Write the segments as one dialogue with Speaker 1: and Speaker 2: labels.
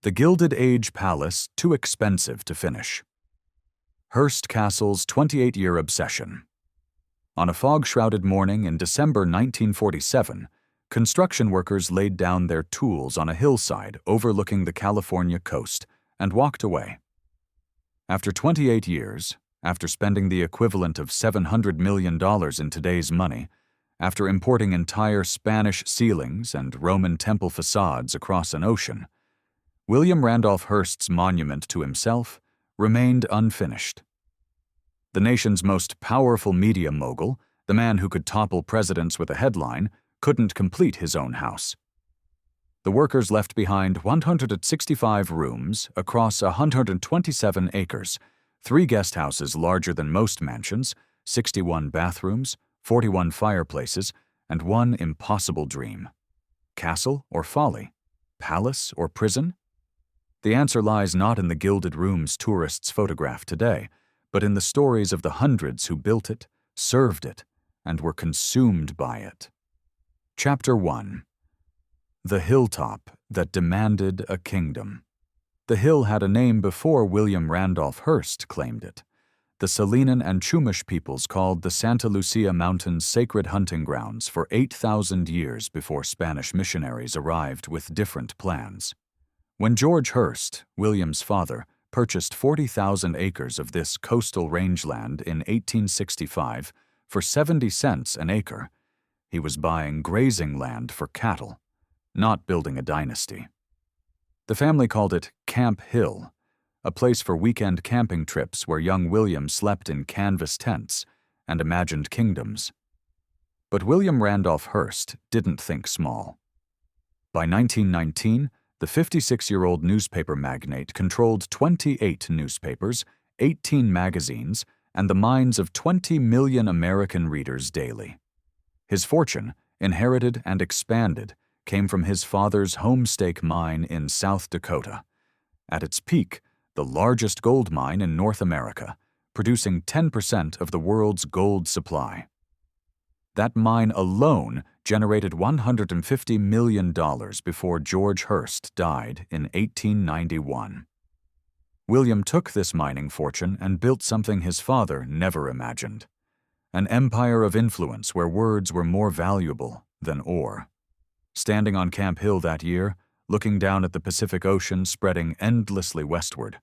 Speaker 1: The Gilded Age Palace Too Expensive to Finish. Hearst Castle's 28-year obsession. On a fog-shrouded morning in December 1947, construction workers laid down their tools on a hillside overlooking the California coast and walked away. After 28 years, after spending the equivalent of $700 million in today's money, after importing entire Spanish ceilings and Roman temple facades across an ocean, William Randolph Hearst's monument to himself remained unfinished. The nation's most powerful media mogul, the man who could topple presidents with a headline, couldn't complete his own house. The workers left behind 165 rooms across 127 acres, 3 guest houses larger than most mansions, 61 bathrooms, 41 fireplaces, and one impossible dream. Castle or folly? Palace or prison? The answer lies not in the gilded rooms tourists photograph today, but in the stories of the hundreds who built it, served it, and were consumed by it. Chapter 1. The Hilltop That Demanded a Kingdom. The hill had a name before William Randolph Hearst claimed it. The Salinan and Chumash peoples called the Santa Lucia Mountains sacred hunting grounds for 8,000 years before Spanish missionaries arrived with different plans. When George Hearst, William's father, purchased 40,000 acres of this coastal rangeland in 1865 for 70 cents an acre, he was buying grazing land for cattle, not building a dynasty. The family called it Camp Hill, a place for weekend camping trips where young William slept in canvas tents and imagined kingdoms. But William Randolph Hearst didn't think small. By 1919, the 56-year-old newspaper magnate controlled 28 newspapers, 18 magazines, and the minds of 20 million American readers daily. His fortune, inherited and expanded, came from his father's Homestake mine in South Dakota. At its peak, the largest gold mine in North America, producing 10% of the world's gold supply. That mine alone generated $150 million before George Hearst died in 1891. William took this mining fortune and built something his father never imagined, an empire of influence where words were more valuable than ore. Standing on Camp Hill that year, looking down at the Pacific Ocean spreading endlessly westward,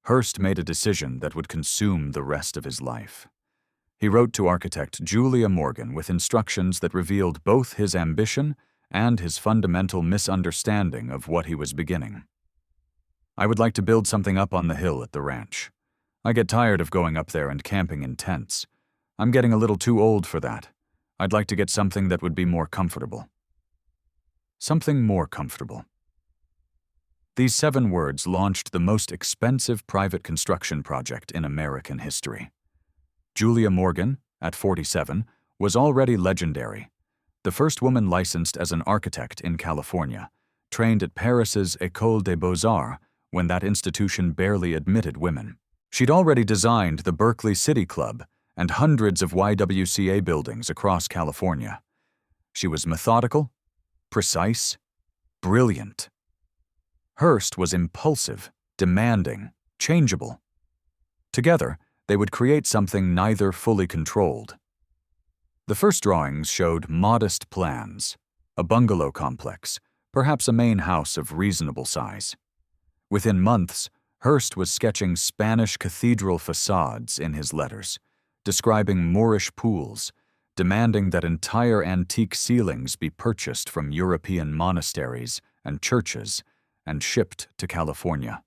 Speaker 1: Hearst made a decision that would consume the rest of his life. He wrote to architect Julia Morgan with instructions that revealed both his ambition and his fundamental misunderstanding of what he was beginning. I would like to build something up on the hill at the ranch. I get tired of going up there and camping in tents. I'm getting a little too old for that. I'd like to get something that would be more comfortable. Something more comfortable. These 7 words launched the most expensive private construction project in American history. Julia Morgan, at 47, was already legendary, the first woman licensed as an architect in California, trained at Paris's École des Beaux-Arts when that institution barely admitted women. She'd already designed the Berkeley City Club and hundreds of YWCA buildings across California. She was methodical, precise, brilliant. Hearst was impulsive, demanding, changeable. Together, they would create something neither fully controlled. The first drawings showed modest plans, a bungalow complex, perhaps a main house of reasonable size. Within months, Hearst was sketching Spanish cathedral facades in his letters, describing Moorish pools, demanding that entire antique ceilings be purchased from European monasteries and churches and shipped to California.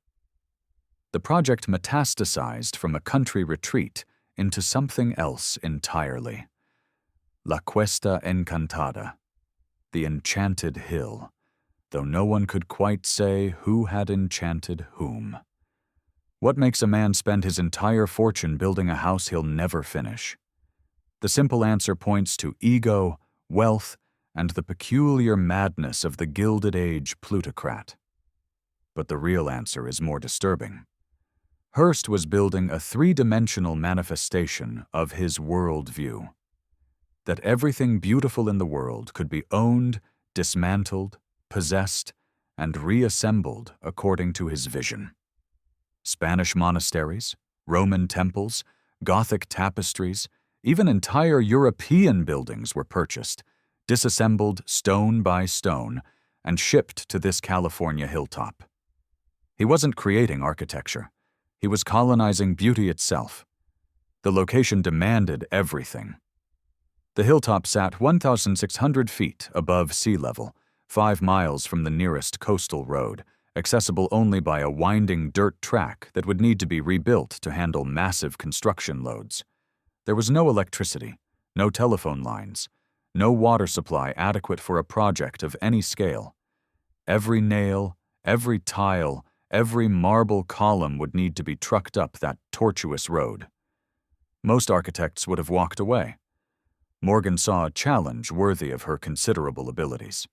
Speaker 1: The project metastasized from a country retreat into something else entirely. La Cuesta Encantada, the enchanted hill, though no one could quite say who had enchanted whom. What makes a man spend his entire fortune building a house he'll never finish? The simple answer points to ego, wealth, and the peculiar madness of the Gilded Age plutocrat. But the real answer is more disturbing. Hearst was building a 3-dimensional manifestation of his worldview. That everything beautiful in the world could be owned, dismantled, possessed, and reassembled according to his vision. Spanish monasteries, Roman temples, Gothic tapestries, even entire European buildings were purchased, disassembled stone by stone, and shipped to this California hilltop. He wasn't creating architecture. He was colonizing beauty itself. The location demanded everything. The hilltop sat 1,600 feet above sea level, 5 miles from the nearest coastal road, accessible only by a winding dirt track that would need to be rebuilt to handle massive construction loads. There was no electricity, no telephone lines, no water supply adequate for a project of any scale. Every nail, every tile, every marble column would need to be trucked up that tortuous road. Most architects would have walked away. Morgan saw a challenge worthy of her considerable abilities.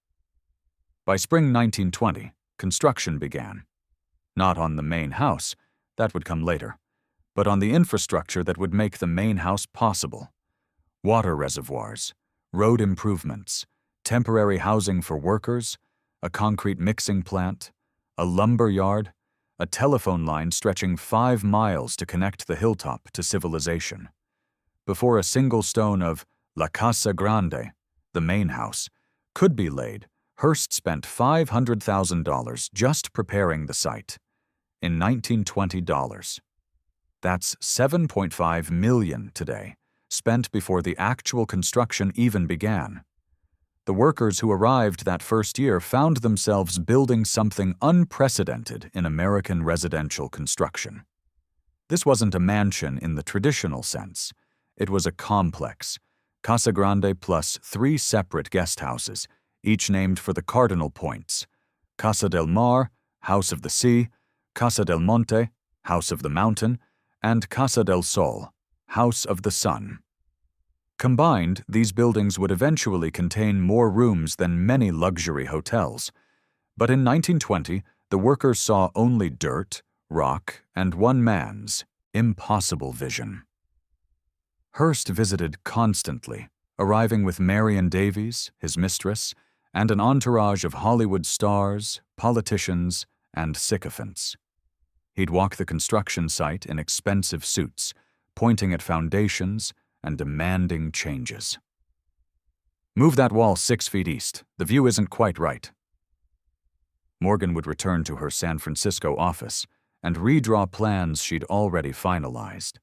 Speaker 1: By spring 1920, construction began. Not on the main house, that would come later, but on the infrastructure that would make the main house possible. Water reservoirs, road improvements, temporary housing for workers, a concrete mixing plant, a lumber yard, a telephone line stretching 5 miles to connect the hilltop to civilization. Before a single stone of La Casa Grande, the main house, could be laid, Hearst spent $500,000 just preparing the site. In 1920 dollars. That's $7.5 million today, spent before the actual construction even began. The workers who arrived that first year found themselves building something unprecedented in American residential construction. This wasn't a mansion in the traditional sense. It was a complex, Casa Grande plus 3 separate guest houses, each named for the cardinal points: Casa del Mar, House of the Sea; Casa del Monte, House of the Mountain; and Casa del Sol, House of the Sun. Combined, these buildings would eventually contain more rooms than many luxury hotels. But in 1920, the workers saw only dirt, rock, and one man's impossible vision. Hearst visited constantly, arriving with Marion Davies, his mistress, and an entourage of Hollywood stars, politicians, and sycophants. He'd walk the construction site in expensive suits, pointing at foundations and demanding changes. "Move that wall 6 feet east. The view isn't quite right." Morgan would return to her San Francisco office and redraw plans she'd already finalized.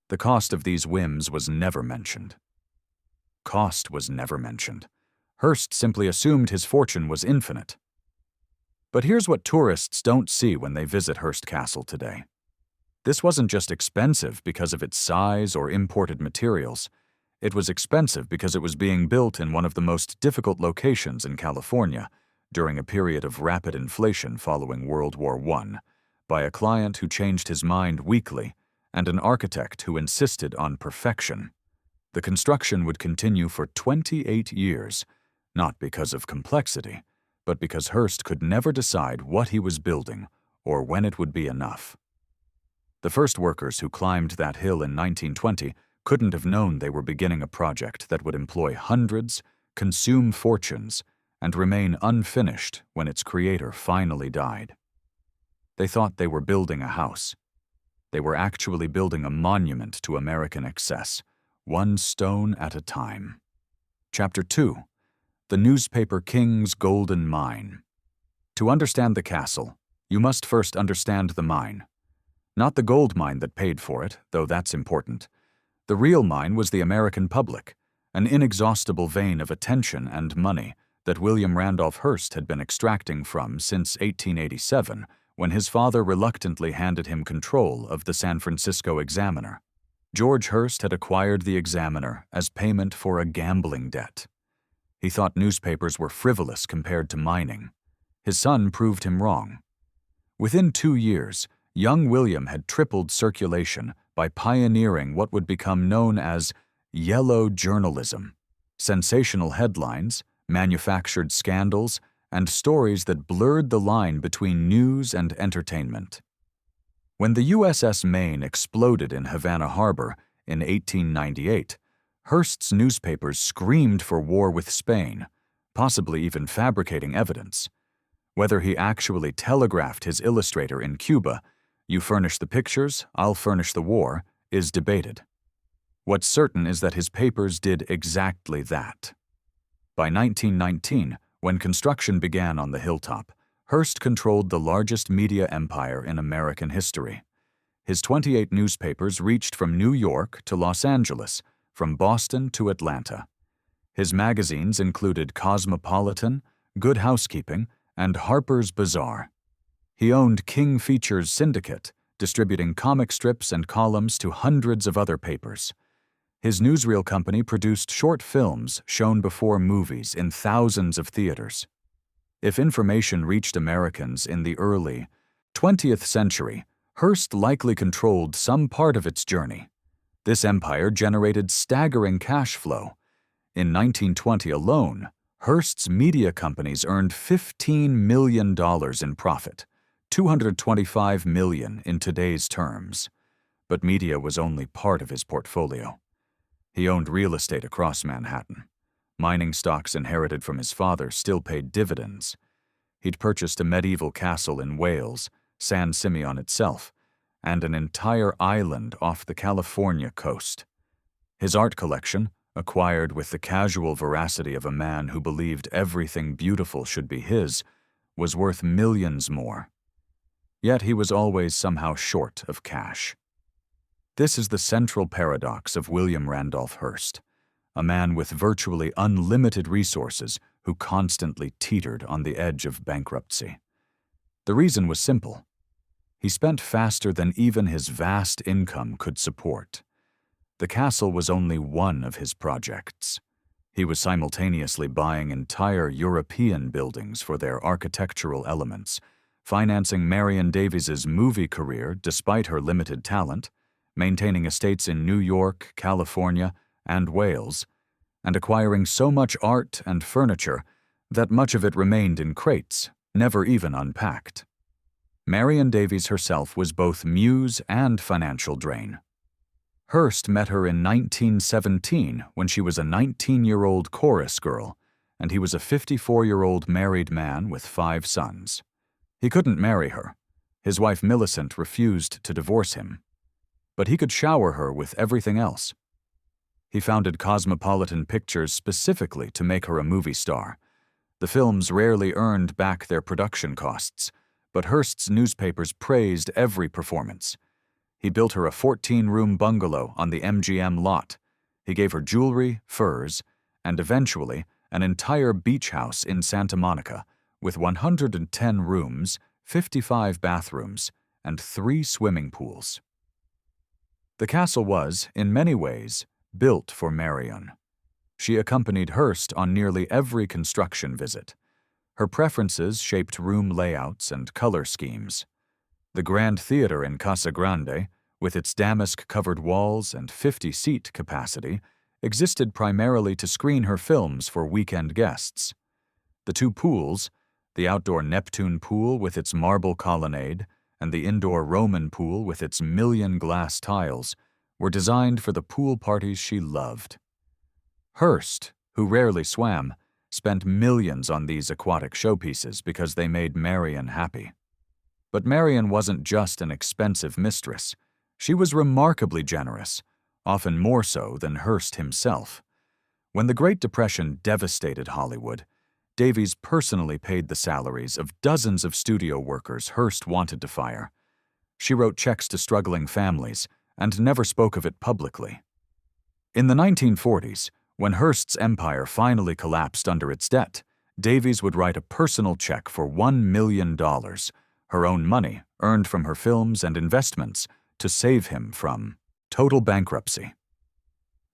Speaker 1: The cost of these whims was never mentioned. Cost was never mentioned. Hearst simply assumed his fortune was infinite. But here's what tourists don't see when they visit Hearst Castle today. This wasn't just expensive because of its size or imported materials. It was expensive because it was being built in one of the most difficult locations in California during a period of rapid inflation following World War I, by a client who changed his mind weekly and an architect who insisted on perfection. The construction would continue for 28 years, not because of complexity, but because Hearst could never decide what he was building or when it would be enough. The first workers who climbed that hill in 1920 couldn't have known they were beginning a project that would employ hundreds, consume fortunes, and remain unfinished when its creator finally died. They thought they were building a house. They were actually building a monument to American excess, one stone at a time. Chapter 2. The Newspaper King's Golden Mine. To understand the castle, you must first understand the mine. Not the gold mine that paid for it, though that's important. The real mine was the American public, an inexhaustible vein of attention and money that William Randolph Hearst had been extracting from since 1887, when his father reluctantly handed him control of the San Francisco Examiner. George Hearst had acquired the Examiner as payment for a gambling debt. He thought newspapers were frivolous compared to mining. His son proved him wrong. Within 2 years, young William had tripled circulation by pioneering what would become known as yellow journalism: sensational headlines, manufactured scandals, and stories that blurred the line between news and entertainment. When the USS Maine exploded in Havana Harbor in 1898, Hearst's newspapers screamed for war with Spain, possibly even fabricating evidence. Whether he actually telegraphed his illustrator in Cuba, "You furnish the pictures, I'll furnish the war," is debated. What's certain is that his papers did exactly that. By 1919, when construction began on the hilltop, Hearst controlled the largest media empire in American history. His 28 newspapers reached from New York to Los Angeles, from Boston to Atlanta. His magazines included Cosmopolitan, Good Housekeeping, and Harper's Bazaar. He owned King Features Syndicate, distributing comic strips and columns to hundreds of other papers. His newsreel company produced short films shown before movies in thousands of theaters. If information reached Americans in the early 20th century, Hearst likely controlled some part of its journey. This empire generated staggering cash flow. In 1920 alone, Hearst's media companies earned $15 million in profit, $225 million in today's terms. But media was only part of his portfolio. He owned real estate across Manhattan. Mining stocks inherited from his father still paid dividends. He'd purchased a medieval castle in Wales, San Simeon itself, and an entire island off the California coast. His art collection, acquired with the casual veracity of a man who believed everything beautiful should be his, was worth millions more. Yet he was always somehow short of cash. This is the central paradox of William Randolph Hearst, a man with virtually unlimited resources who constantly teetered on the edge of bankruptcy. The reason was simple. He spent faster than even his vast income could support. The castle was only one of his projects. He was simultaneously buying entire European buildings for their architectural elements, financing Marion Davies's movie career despite her limited talent, maintaining estates in New York, California, and Wales, and acquiring so much art and furniture that much of it remained in crates, never even unpacked. Marion Davies herself was both muse and financial drain. Hearst met her in 1917 when she was a 19-year-old chorus girl, and he was a 54-year-old married man with 5 sons. He couldn't marry her. His wife Millicent refused to divorce him. But he could shower her with everything else. He founded Cosmopolitan Pictures specifically to make her a movie star. The films rarely earned back their production costs, but Hearst's newspapers praised every performance. He built her a 14-room bungalow on the MGM lot. He gave her jewelry, furs, and eventually an entire beach house in Santa Monica with 110 rooms, 55 bathrooms, and 3 swimming pools. The castle was, in many ways, built for Marion. She accompanied Hearst on nearly every construction visit. Her preferences shaped room layouts and color schemes. The Grand Theater in Casa Grande, with its damask-covered walls and 50-seat capacity, existed primarily to screen her films for weekend guests. The 2 pools, the outdoor Neptune pool with its marble colonnade and the indoor Roman pool with its million glass tiles, were designed for the pool parties she loved. Hearst, who rarely swam, spent millions on these aquatic showpieces because they made Marion happy. But Marion wasn't just an expensive mistress. She was remarkably generous, often more so than Hearst himself. When the Great Depression devastated Hollywood, Davies personally paid the salaries of dozens of studio workers Hearst wanted to fire. She wrote checks to struggling families and never spoke of it publicly. In the 1940s, when Hearst's empire finally collapsed under its debt, Davies would write a personal check for $1 million, her own money earned from her films and investments, to save him from total bankruptcy.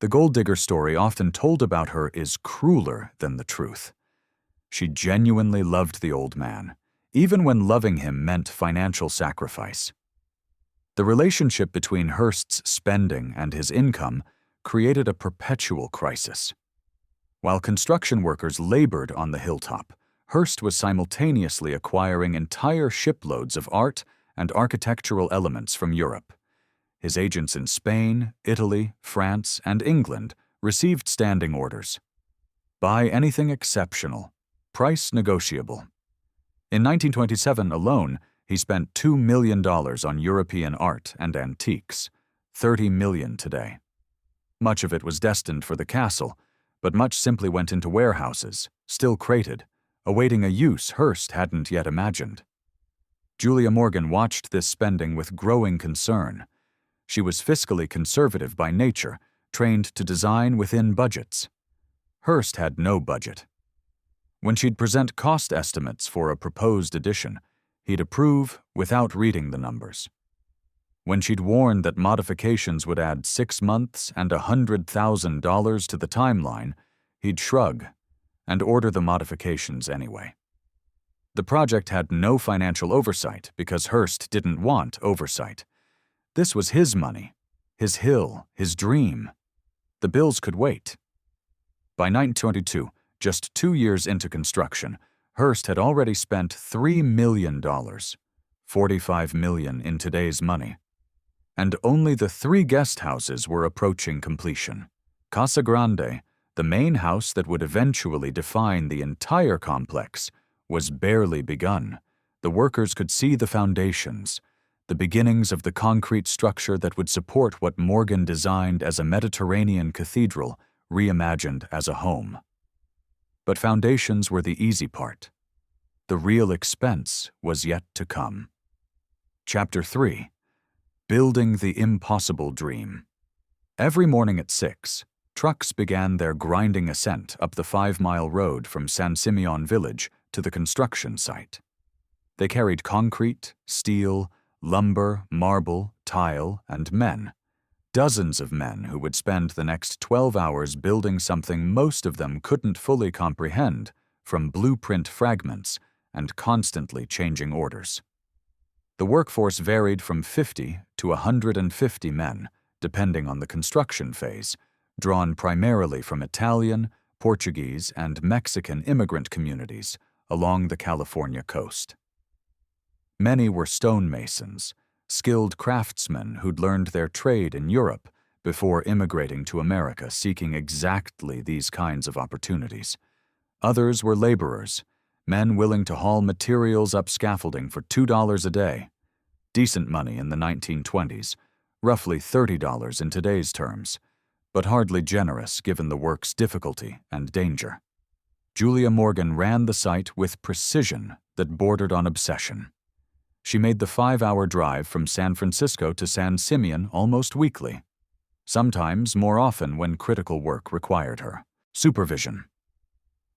Speaker 1: The gold digger story often told about her is crueler than the truth. She genuinely loved the old man, even when loving him meant financial sacrifice. The relationship between Hearst's spending and his income created a perpetual crisis. While construction workers labored on the hilltop, Hearst was simultaneously acquiring entire shiploads of art and architectural elements from Europe. His agents in Spain, Italy, France, and England received standing orders. Buy anything exceptional, price negotiable. In 1927 alone, he spent $2 million on European art and antiques, $30 million today. Much of it was destined for the castle, but much simply went into warehouses, still crated, awaiting a use Hearst hadn't yet imagined. Julia Morgan watched this spending with growing concern. She was fiscally conservative by nature, trained to design within budgets. Hearst had no budget. When she'd present cost estimates for a proposed addition, he'd approve without reading the numbers. When she'd warned that modifications would add 6 months and $100,000 to the timeline, he'd shrug and order the modifications anyway. The project had no financial oversight because Hearst didn't want oversight. This was his money, his hill, his dream. The bills could wait. By 1922, just 2 years into construction, Hearst had already spent $3 million, $45 million in today's money. And only the 3 guest houses were approaching completion. Casa Grande, the main house that would eventually define the entire complex, was barely begun. The workers could see the foundations, the beginnings of the concrete structure that would support what Morgan designed as a Mediterranean cathedral reimagined as a home. But foundations were the easy part. The real expense was yet to come. Chapter 3. Building the Impossible Dream. Every morning at 6, trucks began their grinding ascent up the 5-mile road from San Simeon village to the construction site. They carried concrete, steel, lumber, marble, tile, and men. Dozens of men who would spend the next 12 hours building something most of them couldn't fully comprehend, from blueprint fragments and constantly changing orders. The workforce varied from 50 to 150 men, depending on the construction phase, drawn primarily from Italian, Portuguese, and Mexican immigrant communities along the California coast. Many were stonemasons, skilled craftsmen who'd learned their trade in Europe before immigrating to America seeking exactly these kinds of opportunities. Others were laborers, men willing to haul materials up scaffolding for $2 a day. Decent money in the 1920s, roughly $30 in today's terms, but hardly generous given the work's difficulty and danger. Julia Morgan ran the site with precision that bordered on obsession. She made the 5-hour drive from San Francisco to San Simeon almost weekly, sometimes more often when critical work required her. Supervision.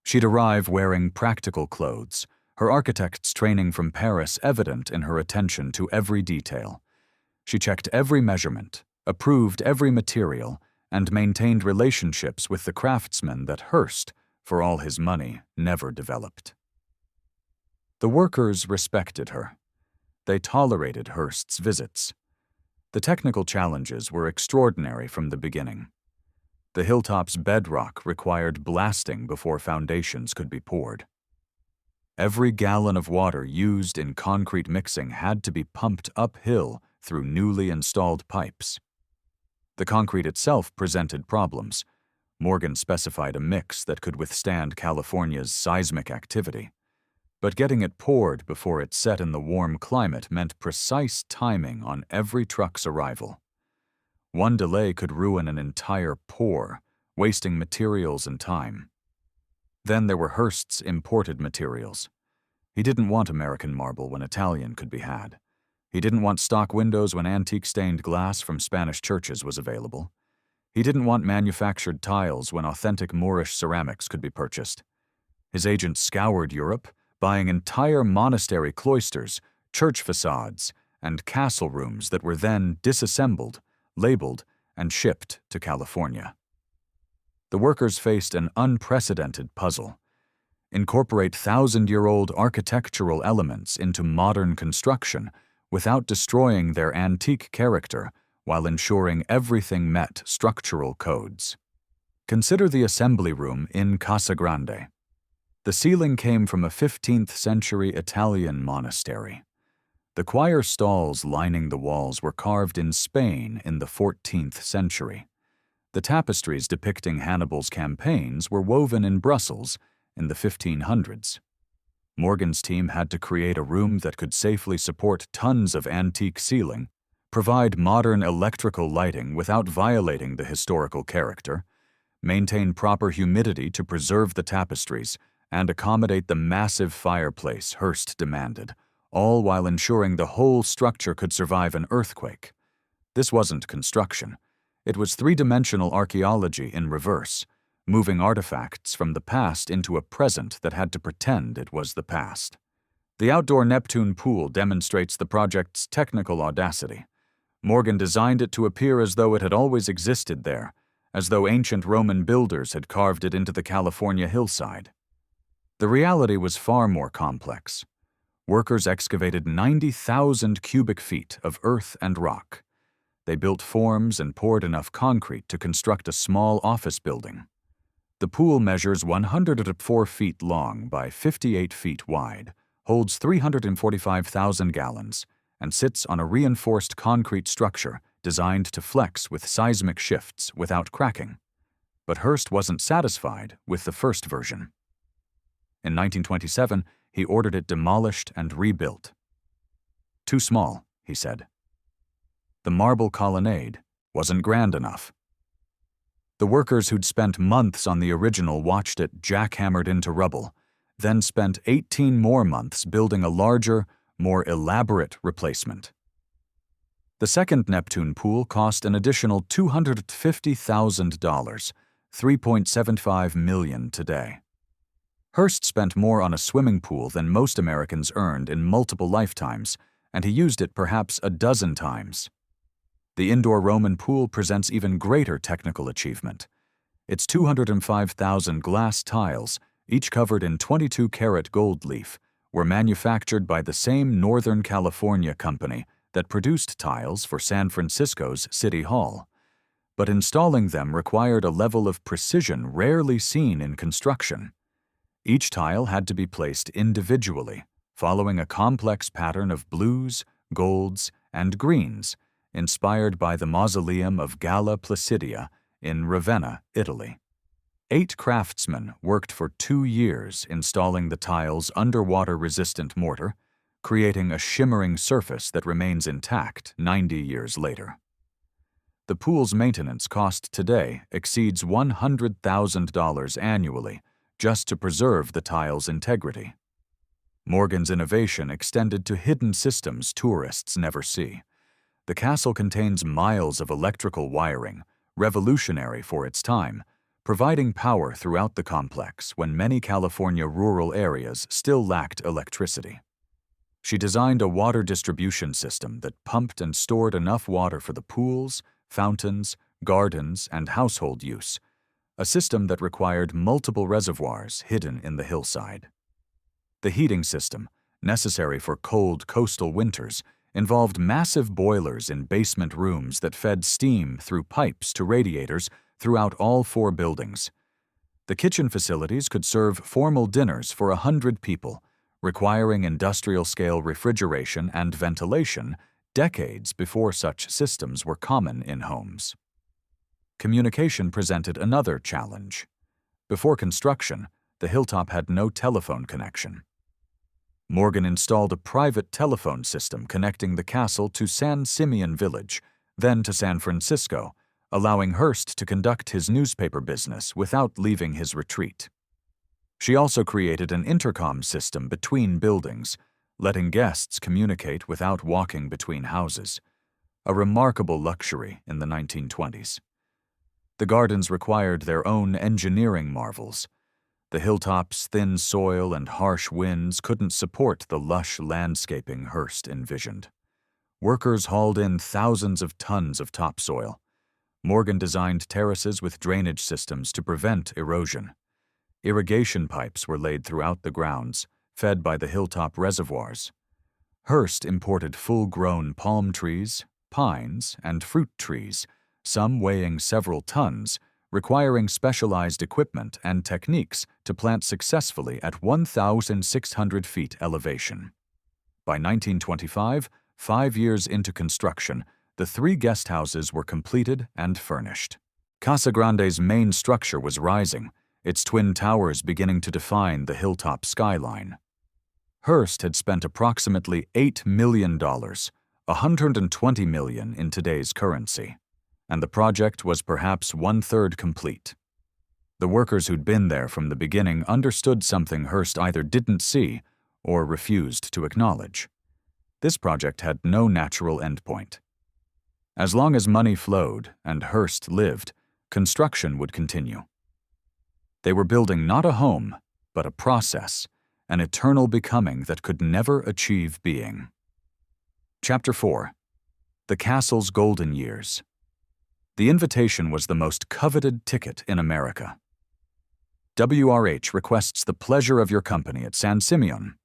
Speaker 1: She'd arrive wearing practical clothes, her architect's training from Paris evident in her attention to every detail. She checked every measurement, approved every material, and maintained relationships with the craftsmen that Hearst, for all his money, never developed. The workers respected her. They tolerated Hearst's visits. The technical challenges were extraordinary from the beginning. The hilltop's bedrock required blasting before foundations could be poured. Every gallon of water used in concrete mixing had to be pumped uphill through newly installed pipes. The concrete itself presented problems. Morgan specified a mix that could withstand California's seismic activity. But getting it poured before it set in the warm climate meant precise timing on every truck's arrival. One delay could ruin an entire pour, wasting materials and time. Then there were Hearst's imported materials. He didn't want American marble when Italian could be had. He didn't want stock windows when antique stained glass from Spanish churches was available. He didn't want manufactured tiles when authentic Moorish ceramics could be purchased. His agent scoured Europe, buying entire monastery cloisters, church facades, and castle rooms that were then disassembled, labeled, and shipped to California. The workers faced an unprecedented puzzle. Incorporate 1,000-year-old architectural elements into modern construction without destroying their antique character while ensuring everything met structural codes. Consider the assembly room in Casa Grande. The ceiling came from a 15th-century Italian monastery. The choir stalls lining the walls were carved in Spain in the 14th century. The tapestries depicting Hannibal's campaigns were woven in Brussels in the 1500s. Morgan's team had to create a room that could safely support tons of antique ceiling, provide modern electrical lighting without violating the historical character, maintain proper humidity to preserve the tapestries, and accommodate the massive fireplace Hearst demanded, all while ensuring the whole structure could survive an earthquake. This wasn't construction. It was three-dimensional archaeology in reverse, moving artifacts from the past into a present that had to pretend it was the past. The outdoor Neptune pool demonstrates the project's technical audacity. Morgan designed it to appear as though it had always existed there, as though ancient Roman builders had carved it into the California hillside. The reality was far more complex. Workers excavated 90,000 cubic feet of earth and rock. They built forms and poured enough concrete to construct a small office building. The pool measures 104 feet long by 58 feet wide, holds 345,000 gallons, and sits on a reinforced concrete structure designed to flex with seismic shifts without cracking. But Hearst wasn't satisfied with the first version. In 1927, he ordered it demolished and rebuilt. "Too small," he said. The marble colonnade wasn't grand enough. The workers who'd spent months on the original watched it jackhammered into rubble, then spent 18 more months building a larger, more elaborate replacement. The second Neptune pool cost an additional $250,000, $3.75 million today. Hearst spent more on a swimming pool than most Americans earned in multiple lifetimes, and he used it perhaps a dozen times. The indoor Roman pool presents even greater technical achievement. Its 205,000 glass tiles, each covered in 22-karat gold leaf, were manufactured by the same Northern California company that produced tiles for San Francisco's City Hall. But installing them required a level of precision rarely seen in construction. Each tile had to be placed individually, following a complex pattern of blues, golds, and greens, inspired by the mausoleum of Galla Placidia in Ravenna, Italy. 8 craftsmen worked for 2 years installing the tile's underwater-resistant mortar, creating a shimmering surface that remains intact 90 years later. The pool's maintenance cost today exceeds $100,000 annually just to preserve the tile's integrity. Morgan's innovation extended to hidden systems tourists never see. The castle contains miles of electrical wiring, revolutionary for its time, providing power throughout the complex when many California rural areas still lacked electricity. She designed a water distribution system that pumped and stored enough water for the pools, fountains, gardens, and household use, a system that required multiple reservoirs hidden in the hillside. The heating system, necessary for cold coastal winters, involved massive boilers in basement rooms that fed steam through pipes to radiators throughout all 4 buildings. The kitchen facilities could serve formal dinners for 100 people, requiring industrial-scale refrigeration and ventilation decades before such systems were common in homes. Communication presented another challenge. Before construction, the hilltop had no telephone connection. Morgan installed a private telephone system connecting the castle to San Simeon Village, then to San Francisco, allowing Hearst to conduct his newspaper business without leaving his retreat. She also created an intercom system between buildings, letting guests communicate without walking between houses, a remarkable luxury in the 1920s. The gardens required their own engineering marvels. The hilltop's thin soil and harsh winds couldn't support the lush landscaping Hearst envisioned. Workers hauled in thousands of tons of topsoil. Morgan designed terraces with drainage systems to prevent erosion. Irrigation pipes were laid throughout the grounds, fed by the hilltop reservoirs. Hearst imported full-grown palm trees, pines, and fruit trees, some weighing several tons, requiring specialized equipment and techniques to plant successfully at 1,600 feet elevation. By 1925, 5 years into construction, the 3 guest houses were completed and furnished. Casa Grande's main structure was rising, its twin towers beginning to define the hilltop skyline. Hearst had spent approximately $8 million, $120 million in today's currency, and the project was perhaps one-third complete. The workers who'd been there from the beginning understood something Hearst either didn't see or refused to acknowledge. This project had no natural endpoint. As long as money flowed and Hearst lived, construction would continue. They were building not a home, but a process, an eternal becoming that could never achieve being. Chapter 4. The Castle's Golden Years. The invitation was the most coveted ticket in America. WRH requests the pleasure of your company at San Simeon.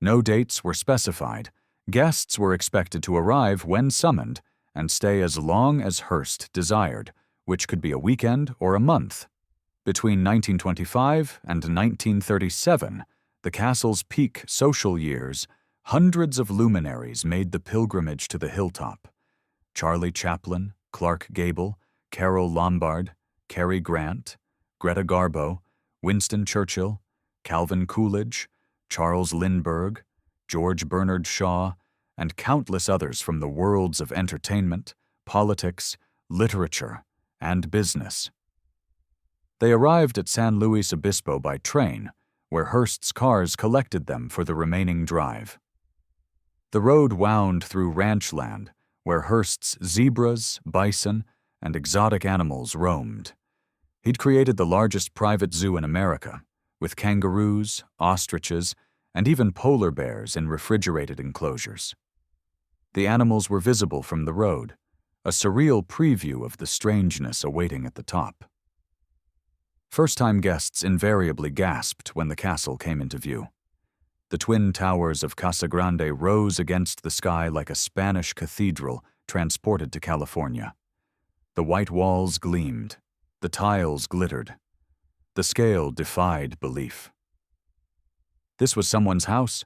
Speaker 1: No dates were specified. Guests were expected to arrive when summoned and stay as long as Hearst desired, which could be a weekend or a month. Between 1925 and 1937, the castle's peak social years, hundreds of luminaries made the pilgrimage to the hilltop. Charlie Chaplin, Clark Gable, Carole Lombard, Cary Grant, Greta Garbo, Winston Churchill, Calvin Coolidge, Charles Lindbergh, George Bernard Shaw, and countless others from the worlds of entertainment, politics, literature, and business. They arrived at San Luis Obispo by train, where Hearst's cars collected them for the remaining drive. The road wound through ranch land, where Hearst's zebras, bison, and exotic animals roamed. He'd created the largest private zoo in America, with kangaroos, ostriches, and even polar bears in refrigerated enclosures. The animals were visible from the road, a surreal preview of the strangeness awaiting at the top. First-time guests invariably gasped when the castle came into view. The twin towers of Casa Grande rose against the sky like a Spanish cathedral transported to California. The white walls gleamed. The tiles glittered. The scale defied belief. This was someone's house.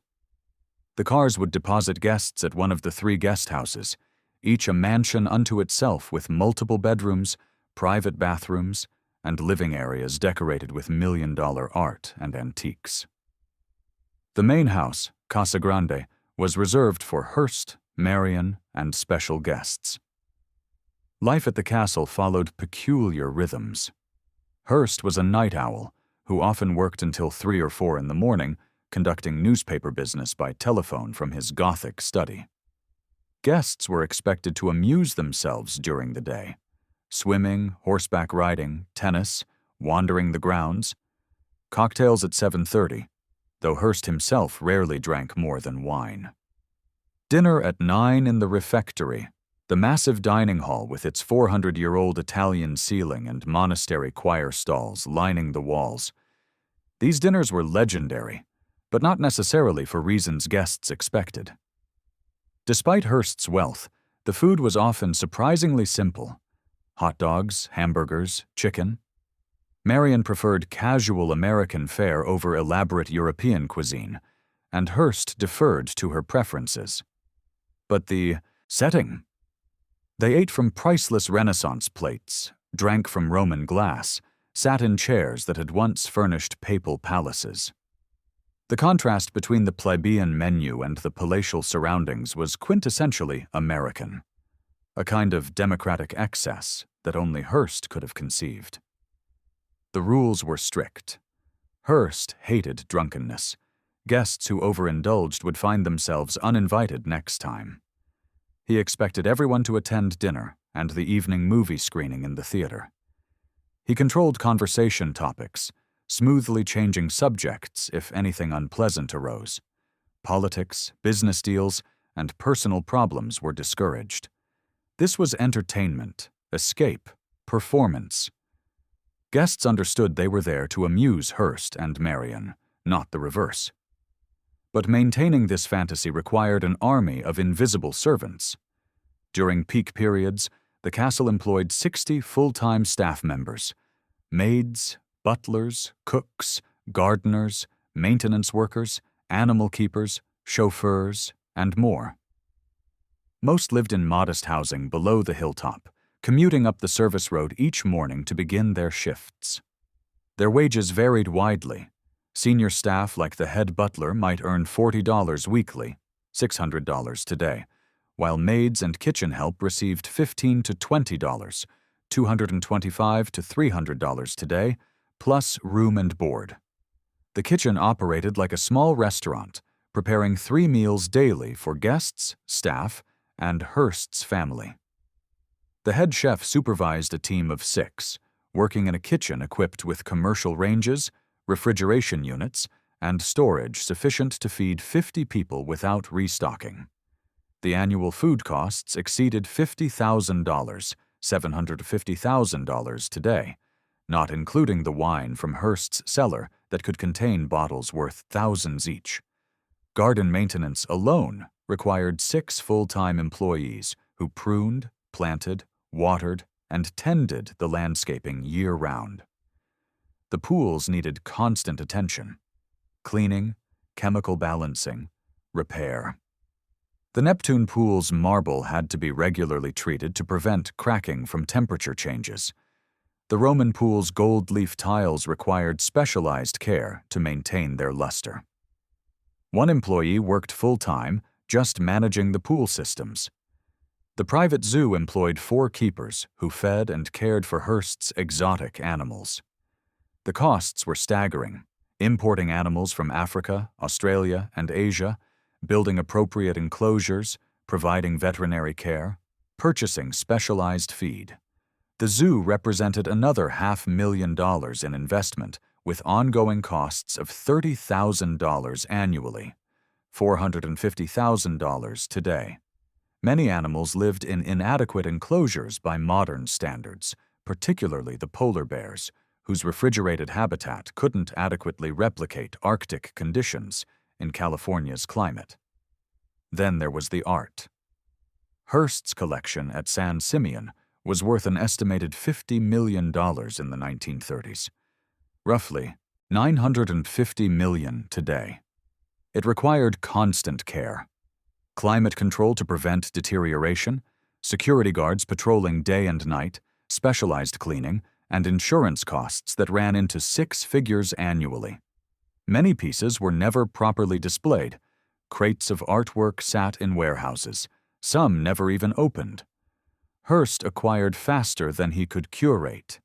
Speaker 1: The cars would deposit guests at one of the 3 guest houses, each a mansion unto itself with multiple bedrooms, private bathrooms, and living areas decorated with million-dollar art and antiques. The main house, Casa Grande, was reserved for Hearst, Marion, and special guests. Life at the castle followed peculiar rhythms. Hearst was a night owl who often worked until 3 or 4 in the morning, conducting newspaper business by telephone from his Gothic study. Guests were expected to amuse themselves during the day. Swimming, horseback riding, tennis, wandering the grounds. Cocktails at 7:30, though Hearst himself rarely drank more than wine. Dinner at 9 in the refectory, the massive dining hall with its 400-year-old Italian ceiling and monastery choir stalls lining the walls. These dinners were legendary, but not necessarily for reasons guests expected. Despite Hearst's wealth, the food was often surprisingly simple. Hot dogs, hamburgers, chicken. Marion preferred casual American fare over elaborate European cuisine, and Hearst deferred to her preferences. But the setting. They ate from priceless Renaissance plates, drank from Roman glass, sat in chairs that had once furnished papal palaces. The contrast between the plebeian menu and the palatial surroundings was quintessentially American, a kind of democratic excess that only Hearst could have conceived. The rules were strict. Hearst hated drunkenness. Guests who overindulged would find themselves uninvited next time. He expected everyone to attend dinner and the evening movie screening in the theater. He controlled conversation topics, smoothly changing subjects if anything unpleasant arose. Politics, business deals, and personal problems were discouraged. This was entertainment, escape, performance. Guests understood they were there to amuse Hearst and Marion, not the reverse. But maintaining this fantasy required an army of invisible servants. During peak periods, the castle employed 60 full-time staff members: maids, butlers, cooks, gardeners, maintenance workers, animal keepers, chauffeurs, and more. Most lived in modest housing below the hilltop, commuting up the service road each morning to begin their shifts. Their wages varied widely. Senior staff like the head butler might earn $40 weekly, $600 today, while maids and kitchen help received $15 to $20, $225 to $300 today, plus room and board. The kitchen operated like a small restaurant, preparing 3 meals daily for guests, staff, and Hearst's family. The head chef supervised a team of 6, working in a kitchen equipped with commercial ranges, refrigeration units, and storage sufficient to feed 50 people without restocking. The annual food costs exceeded $50,000, $750,000 today, not including the wine from Hearst's cellar that could contain bottles worth thousands each. Garden maintenance alone required 6 full-time employees who pruned, planted, watered, and tended the landscaping year-round. The pools needed constant attention: cleaning, chemical balancing, repair. The Neptune pool's marble had to be regularly treated to prevent cracking from temperature changes. The Roman pool's gold leaf tiles required specialized care to maintain their luster. One employee worked full-time, just managing the pool systems. The private zoo employed 4 keepers who fed and cared for Hearst's exotic animals. The costs were staggering: importing animals from Africa, Australia, and Asia, building appropriate enclosures, providing veterinary care, purchasing specialized feed. The zoo represented another $500,000 in investment, with ongoing costs of $30,000 annually, $450,000 today. Many animals lived in inadequate enclosures by modern standards, particularly the polar bears, whose refrigerated habitat couldn't adequately replicate Arctic conditions in California's climate. Then there was the art. Hearst's collection at San Simeon was worth an estimated $50 million in the 1930s, roughly $950 million today. It required constant care: climate control to prevent deterioration, security guards patrolling day and night, specialized cleaning, and insurance costs that ran into 6 figures annually. Many pieces were never properly displayed. Crates of artwork sat in warehouses. Some never even opened. Hearst acquired faster than he could curate.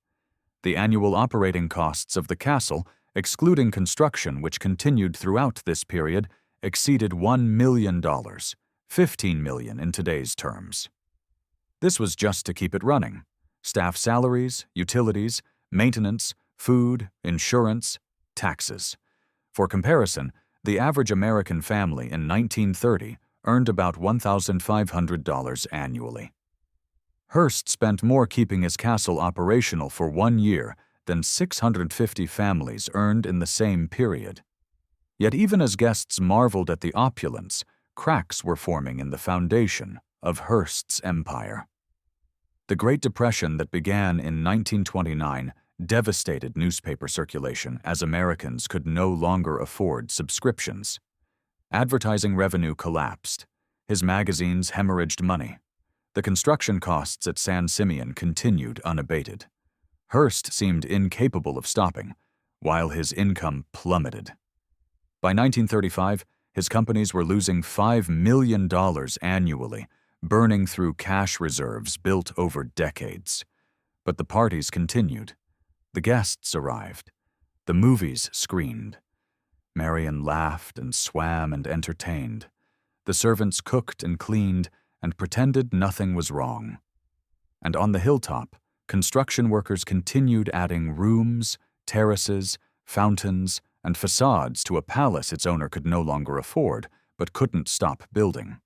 Speaker 1: The annual operating costs of the castle, excluding construction which continued throughout this period, exceeded $1 million, $15 million in today's terms. This was just to keep it running: staff salaries, utilities, maintenance, food, insurance, taxes. For comparison, the average American family in 1930 earned about $1,500 annually. Hearst spent more keeping his castle operational for 1 year than 650 families earned in the same period. Yet even as guests marveled at the opulence, cracks were forming in the foundation of Hearst's empire. The Great Depression that began in 1929 devastated newspaper circulation as Americans could no longer afford subscriptions. Advertising revenue collapsed. His magazines hemorrhaged money. The construction costs at San Simeon continued unabated. Hearst seemed incapable of stopping, while his income plummeted. By 1935, his companies were losing $5 million annually, burning through cash reserves built over decades. But the parties continued. The guests arrived. The movies screened. Marion laughed and swam and entertained. The servants cooked and cleaned and pretended nothing was wrong. And on the hilltop, construction workers continued adding rooms, terraces, fountains, and facades to a palace its owner could no longer afford, but couldn't stop building.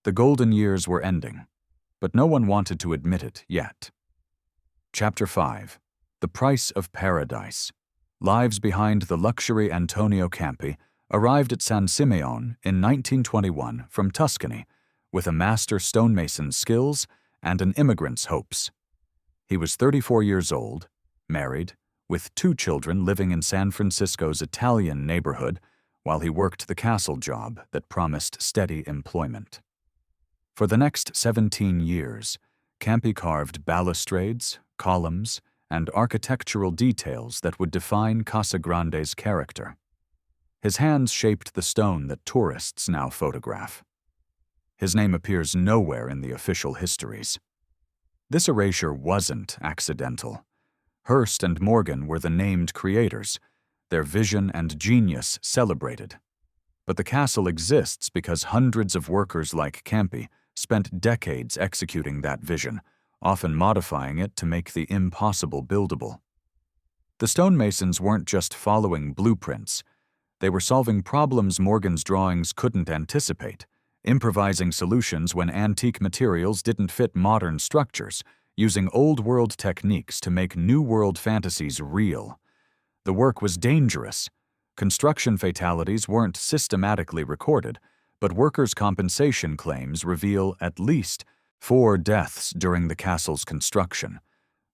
Speaker 1: The golden years were ending, but no one wanted to admit it yet. Chapter 5. The Price of Paradise. Lives behind the luxury Antonio Campi arrived at San Simeon in 1921 from Tuscany with a master stonemason's skills and an immigrant's hopes. He was 34 years old, married, with 2 children living in San Francisco's Italian neighborhood while he worked the castle job that promised steady employment. For the next 17 years, Campi carved balustrades, columns, and architectural details that would define Casa Grande's character. His hands shaped the stone that tourists now photograph. His name appears nowhere in the official histories. This erasure wasn't accidental. Hearst and Morgan were the named creators, their vision and genius celebrated. But the castle exists because hundreds of workers like Campi spent decades executing that vision, often modifying it to make the impossible buildable. The stonemasons weren't just following blueprints. They were solving problems Morgan's drawings couldn't anticipate, improvising solutions when antique materials didn't fit modern structures, using old-world techniques to make new-world fantasies real. The work was dangerous. Construction fatalities weren't systematically recorded, but workers' compensation claims reveal at least 4 deaths during the castle's construction: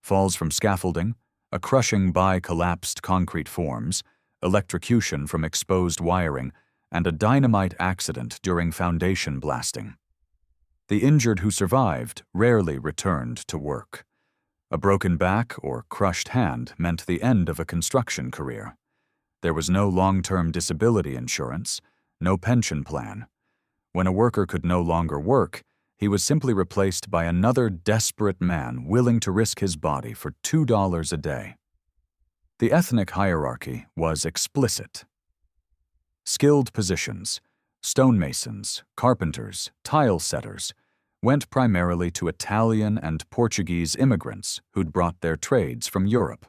Speaker 1: falls from scaffolding, a crushing by collapsed concrete forms, electrocution from exposed wiring, and a dynamite accident during foundation blasting. The injured who survived rarely returned to work. A broken back or crushed hand meant the end of a construction career. There was no long-term disability insurance, no pension plan. When a worker could no longer work, he was simply replaced by another desperate man willing to risk his body for $2 a day. The ethnic hierarchy was explicit. Skilled positions, stonemasons, carpenters, tile setters, went primarily to Italian and Portuguese immigrants who'd brought their trades from Europe.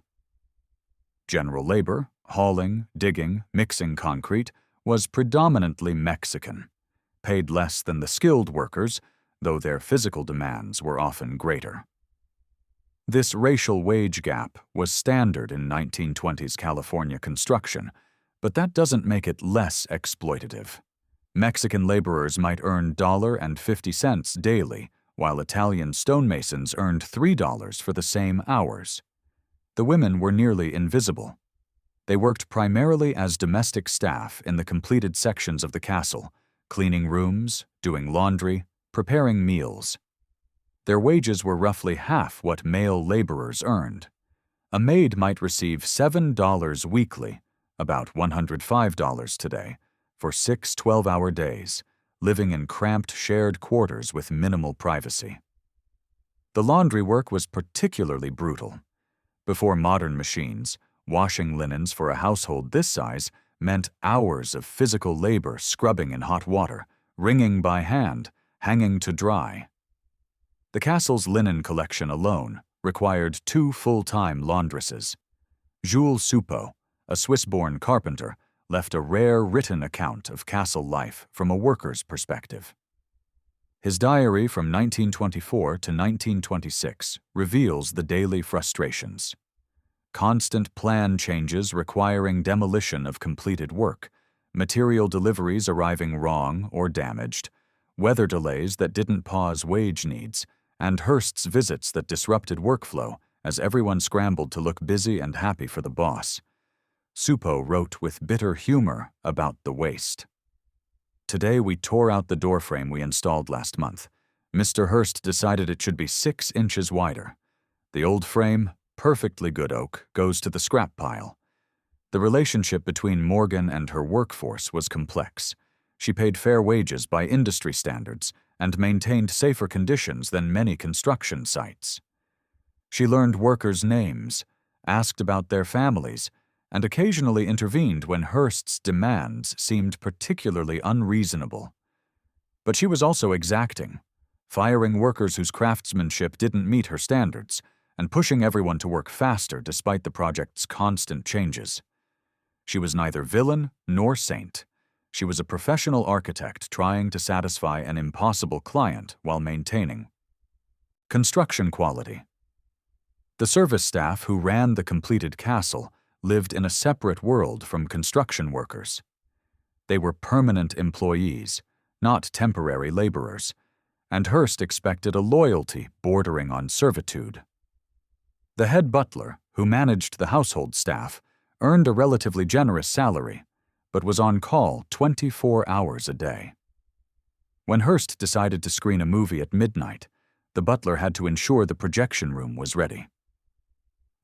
Speaker 1: General labor, hauling, digging, mixing concrete, was predominantly Mexican, paid less than the skilled workers, though their physical demands were often greater. This racial wage gap was standard in 1920s California construction, but that doesn't make it less exploitative. Mexican laborers might earn $1.50 daily, while Italian stonemasons earned $3 for the same hours. The women were nearly invisible. They worked primarily as domestic staff in the completed sections of the castle, cleaning rooms, doing laundry, preparing meals. Their wages were roughly half what male laborers earned. A maid might receive $7 weekly, about $105 today, for 6 12-hour days, living in cramped shared quarters with minimal privacy. The laundry work was particularly brutal. Before modern machines, washing linens for a household this size meant hours of physical labor scrubbing in hot water, wringing by hand, hanging to dry. The castle's linen collection alone required 2 full-time laundresses. Jules Soupeau, a Swiss-born carpenter, left a rare written account of castle life from a worker's perspective. His diary from 1924 to 1926 reveals the daily frustrations. Constant plan changes requiring demolition of completed work, material deliveries arriving wrong or damaged, weather delays that didn't pause wage needs, and Hearst's visits that disrupted workflow as everyone scrambled to look busy and happy for the boss. Soupeau wrote with bitter humor about the waste. "Today we tore out the doorframe we installed last month. Mr. Hearst decided it should be 6 inches wider. The old frame, perfectly good oak, goes to the scrap pile." The relationship between Morgan and her workforce was complex. She paid fair wages by industry standards and maintained safer conditions than many construction sites. She learned workers' names, asked about their families, and occasionally intervened when Hearst's demands seemed particularly unreasonable. But she was also exacting, firing workers whose craftsmanship didn't meet her standards, and pushing everyone to work faster despite the project's constant changes. She was neither villain nor saint. She was a professional architect trying to satisfy an impossible client while maintaining construction quality. The service staff who ran the completed castle lived in a separate world from construction workers. They were permanent employees, not temporary laborers, and Hearst expected a loyalty bordering on servitude. The head butler, who managed the household staff, earned a relatively generous salary, but was on call 24 hours a day. When Hearst decided to screen a movie at midnight, the butler had to ensure the projection room was ready.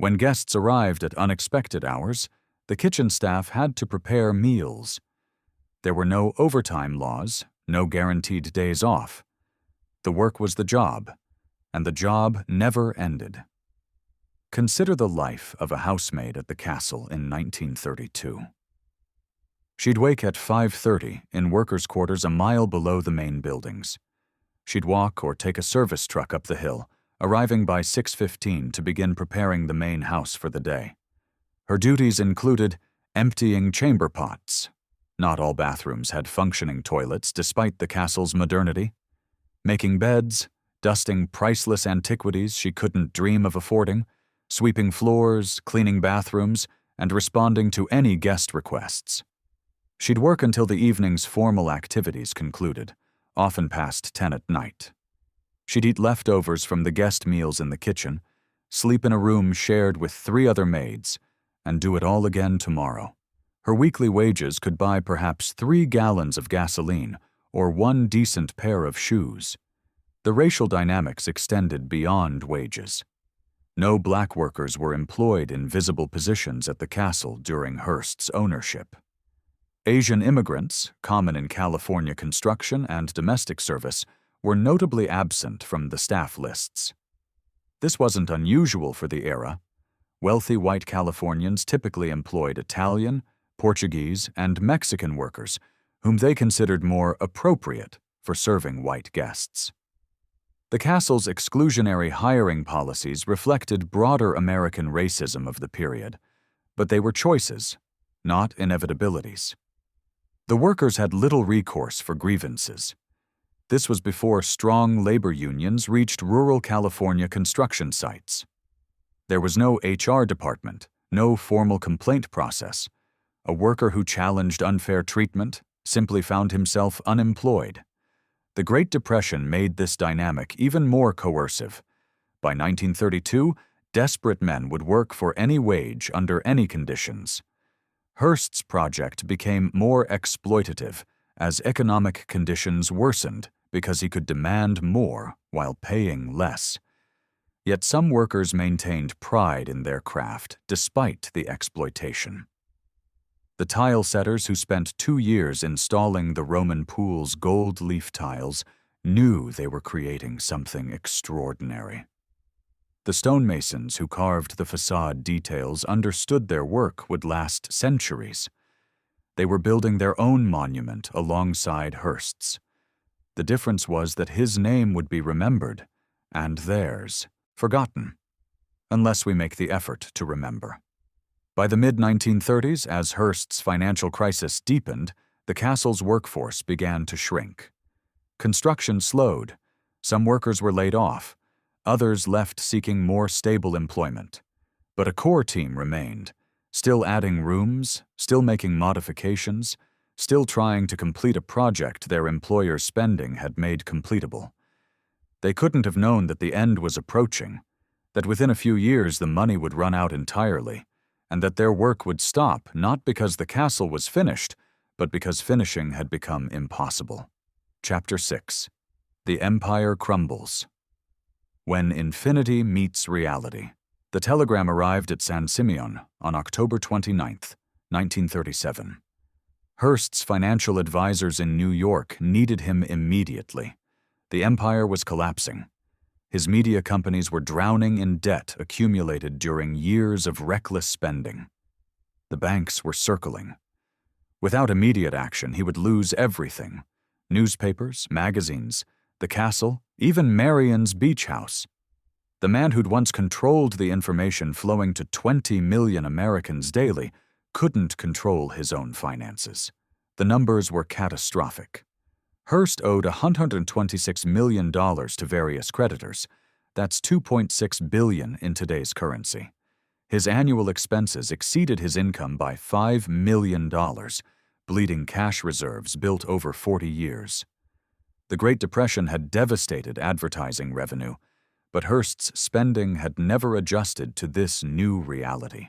Speaker 1: When guests arrived at unexpected hours, the kitchen staff had to prepare meals. There were no overtime laws, no guaranteed days off. The work was the job, and the job never ended. Consider the life of a housemaid at the castle in 1932. She'd wake at 5:30 in workers' quarters a mile below the main buildings. She'd walk or take a service truck up the hill, arriving by 6:15 to begin preparing the main house for the day. Her duties included emptying chamber pots. Not all bathrooms had functioning toilets despite the castle's modernity. Making beds, dusting priceless antiquities she couldn't dream of affording, sweeping floors, cleaning bathrooms, and responding to any guest requests. She'd work until the evening's formal activities concluded, often past 10 at night. She'd eat leftovers from the guest meals in the kitchen, sleep in a room shared with 3 other maids, and do it all again tomorrow. Her weekly wages could buy perhaps 3 gallons of gasoline or 1 decent pair of shoes. The racial dynamics extended beyond wages. No black workers were employed in visible positions at the castle during Hearst's ownership. Asian immigrants, common in California construction and domestic service, were notably absent from the staff lists. This wasn't unusual for the era. Wealthy white Californians typically employed Italian, Portuguese, and Mexican workers, whom they considered more appropriate for serving white guests. The castle's exclusionary hiring policies reflected broader American racism of the period, but they were choices, not inevitabilities. The workers had little recourse for grievances. This was before strong labor unions reached rural California construction sites. There was no HR department, no formal complaint process. A worker who challenged unfair treatment simply found himself unemployed. The Great Depression made this dynamic even more coercive. By 1932, desperate men would work for any wage under any conditions. Hearst's project became more exploitative as economic conditions worsened because he could demand more while paying less. Yet some workers maintained pride in their craft despite the exploitation. The tile setters who spent 2 years installing the Roman pool's gold leaf tiles knew they were creating something extraordinary. The stonemasons who carved the facade details understood their work would last centuries. They were building their own monument alongside Hearst's. The difference was that his name would be remembered, and theirs forgotten, unless we make the effort to remember. By the mid-1930s, as Hearst's financial crisis deepened, the castle's workforce began to shrink. Construction slowed. Some workers were laid off. Others left seeking more stable employment. But a core team remained, still adding rooms, still making modifications, still trying to complete a project their employer's spending had made completable. They couldn't have known that the end was approaching, that within a few years the money would run out entirely, and that their work would stop not because the castle was finished, but because finishing had become impossible. Chapter 6. The Empire Crumbles. When infinity meets reality. The telegram arrived at San Simeon on October 29, 1937. Hearst's financial advisors in New York needed him immediately. The empire was collapsing. His media companies were drowning in debt accumulated during years of reckless spending. The banks were circling. Without immediate action, he would lose everything: newspapers, magazines, the castle, even Marion's beach house. The man who'd once controlled the information flowing to 20 million Americans daily couldn't control his own finances. The numbers were catastrophic. Hearst owed $126 million to various creditors. That's $2.6 billion in today's currency. His annual expenses exceeded his income by $5 million, bleeding cash reserves built over 40 years. The Great Depression had devastated advertising revenue, but Hearst's spending had never adjusted to this new reality.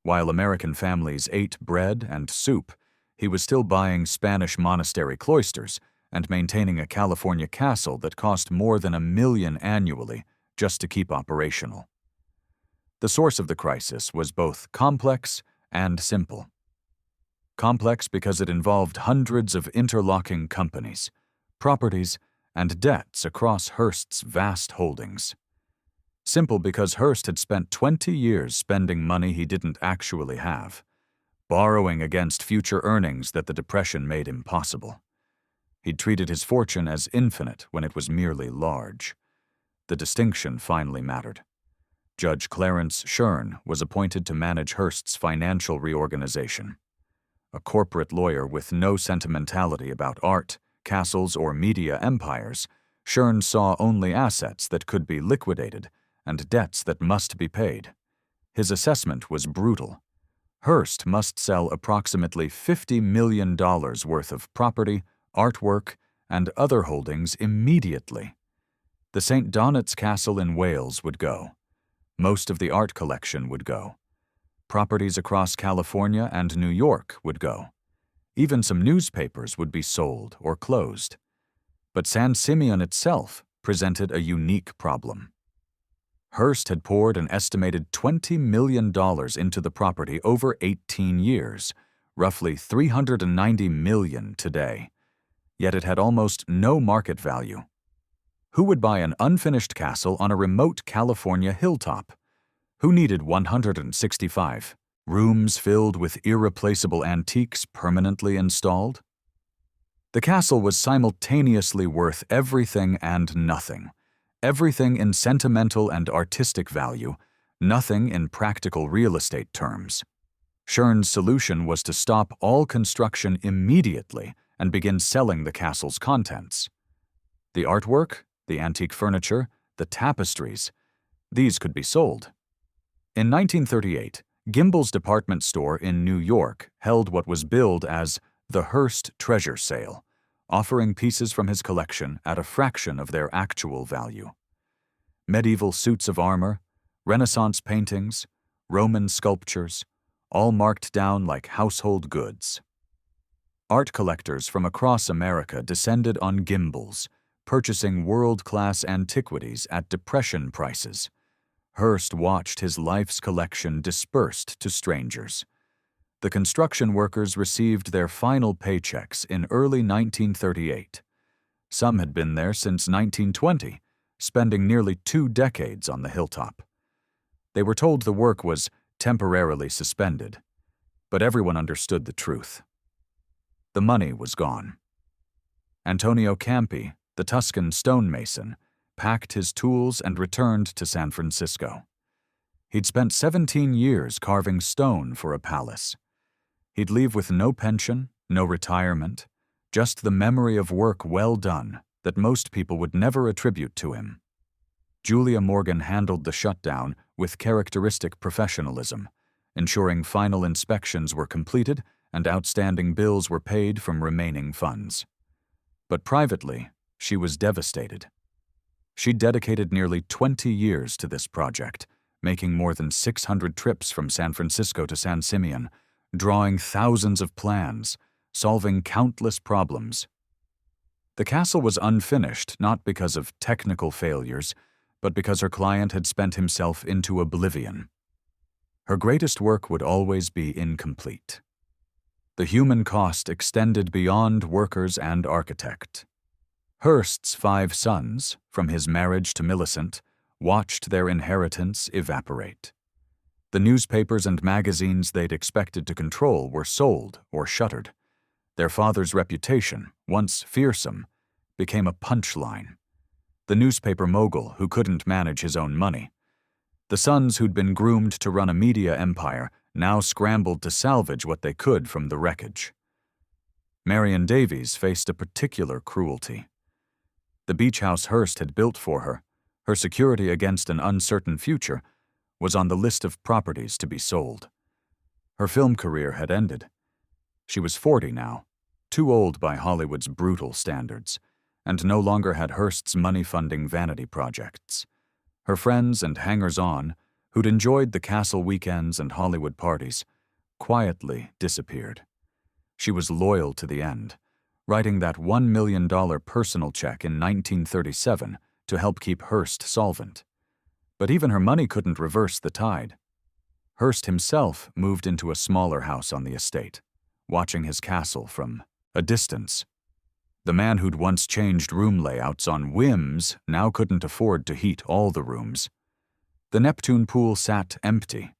Speaker 1: While American families ate bread and soup, he was still buying Spanish monastery cloisters and maintaining a California castle that cost more than $1 million annually just to keep operational. The source of the crisis was both complex and simple. Complex because it involved hundreds of interlocking companies, properties, and debts across Hearst's vast holdings. Simple because Hearst had spent 20 years spending money he didn't actually have, borrowing against future earnings that the Depression made impossible. He'd treated his fortune as infinite when it was merely large. The distinction finally mattered. Judge Clarence Shern was appointed to manage Hearst's financial reorganization. A corporate lawyer with no sentimentality about art, castles, or media empires, Shern saw only assets that could be liquidated and debts that must be paid. His assessment was brutal. Hearst must sell approximately $50 million worth of property, artwork, and other holdings immediately. The St. Donat's Castle in Wales would go. Most of the art collection would go. Properties across California and New York would go. Even some newspapers would be sold or closed. But San Simeon itself presented a unique problem. Hearst had poured an estimated $20 million into the property over 18 years, roughly $390 million today. Yet it had almost no market value. Who would buy an unfinished castle on a remote California hilltop? Who needed 165 rooms filled with irreplaceable antiques permanently installed? The castle was simultaneously worth everything and nothing. Everything in sentimental and artistic value, nothing in practical real estate terms. Shern's solution was to stop all construction immediately and begin selling the castle's contents. The artwork, the antique furniture, the tapestries, these could be sold. In 1938, Gimbel's department store in New York held what was billed as the Hearst Treasure Sale, offering pieces from his collection at a fraction of their actual value. Medieval suits of armor, Renaissance paintings, Roman sculptures, all marked down like household goods. Art collectors from across America descended on Gimbels, purchasing world-class antiquities at Depression prices. Hearst watched his life's collection dispersed to strangers. The construction workers received their final paychecks in early 1938. Some had been there since 1920, spending nearly 2 decades on the hilltop. They were told the work was temporarily suspended, but everyone understood the truth. The money was gone. Antonio Campi, the Tuscan stonemason, packed his tools and returned to San Francisco. He'd spent 17 years carving stone for a palace. He'd leave with no pension, no retirement, just the memory of work well done that most people would never attribute to him. Julia Morgan handled the shutdown with characteristic professionalism, ensuring final inspections were completed and outstanding bills were paid from remaining funds. But privately, she was devastated. She'd dedicated nearly 20 years to this project, making more than 600 trips from San Francisco to San Simeon, drawing thousands of plans, solving countless problems. The castle was unfinished not because of technical failures, but because her client had spent himself into oblivion. Her greatest work would always be incomplete. The human cost extended beyond workers and architect. Hearst's 5 sons, from his marriage to Millicent, watched their inheritance evaporate. The newspapers and magazines they'd expected to control were sold or shuttered. Their father's reputation, once fearsome, became a punchline. The newspaper mogul who couldn't manage his own money. The sons who'd been groomed to run a media empire now scrambled to salvage what they could from the wreckage. Marion Davies faced a particular cruelty. The beach house Hearst had built for her, her security against an uncertain future, was on the list of properties to be sold. Her film career had ended. She was 40 now, too old by Hollywood's brutal standards, and no longer had Hearst's money-funding vanity projects. Her friends and hangers-on, who'd enjoyed the castle weekends and Hollywood parties, quietly disappeared. She was loyal to the end, writing that $1 million personal check in 1937 to help keep Hearst solvent. But even her money couldn't reverse the tide. Hearst himself moved into a smaller house on the estate, watching his castle from a distance. The man who'd once changed room layouts on whims now couldn't afford to heat all the rooms. The Neptune pool sat empty.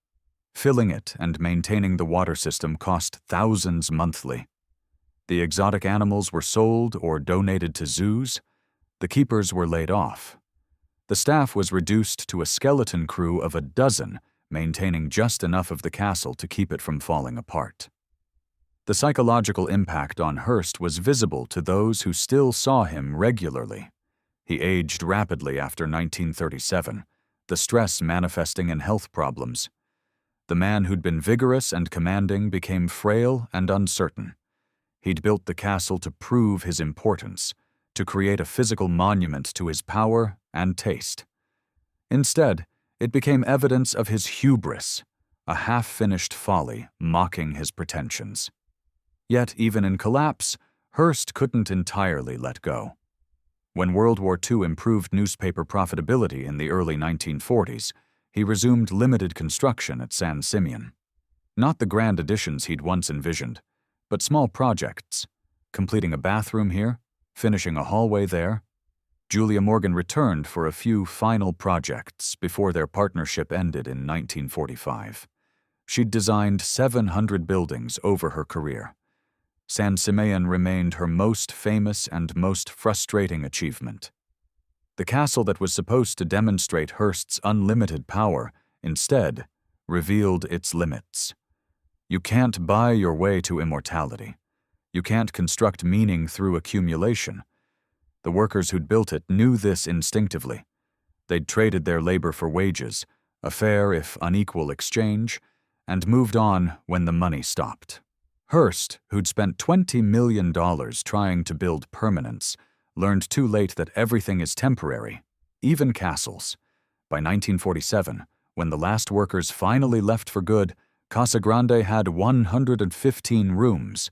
Speaker 1: Filling it and maintaining the water system cost thousands monthly. The exotic animals were sold or donated to zoos. The keepers were laid off. The staff was reduced to a skeleton crew of a dozen, maintaining just enough of the castle to keep it from falling apart. The psychological impact on Hearst was visible to those who still saw him regularly. He aged rapidly after 1937, the stress manifesting in health problems. The man who'd been vigorous and commanding became frail and uncertain. He'd built the castle to prove his importance, to create a physical monument to his power and taste. Instead, it became evidence of his hubris, a half-finished folly mocking his pretensions. Yet, even in collapse, Hearst couldn't entirely let go. When World War II improved newspaper profitability in the early 1940s, he resumed limited construction at San Simeon. Not the grand additions he'd once envisioned, but small projects, completing a bathroom here, finishing a hallway there. Julia Morgan returned for a few final projects before their partnership ended in 1945. She'd designed 700 buildings over her career. San Simeon remained her most famous and most frustrating achievement. The castle that was supposed to demonstrate Hearst's unlimited power instead revealed its limits. You can't buy your way to immortality. You can't construct meaning through accumulation. The workers who'd built it knew this instinctively. They'd traded their labor for wages, a fair if unequal exchange, and moved on when the money stopped. Hearst, who'd spent $20 million trying to build permanence, learned too late that everything is temporary, even castles. By 1947, when the last workers finally left for good, Casa Grande had 115 rooms.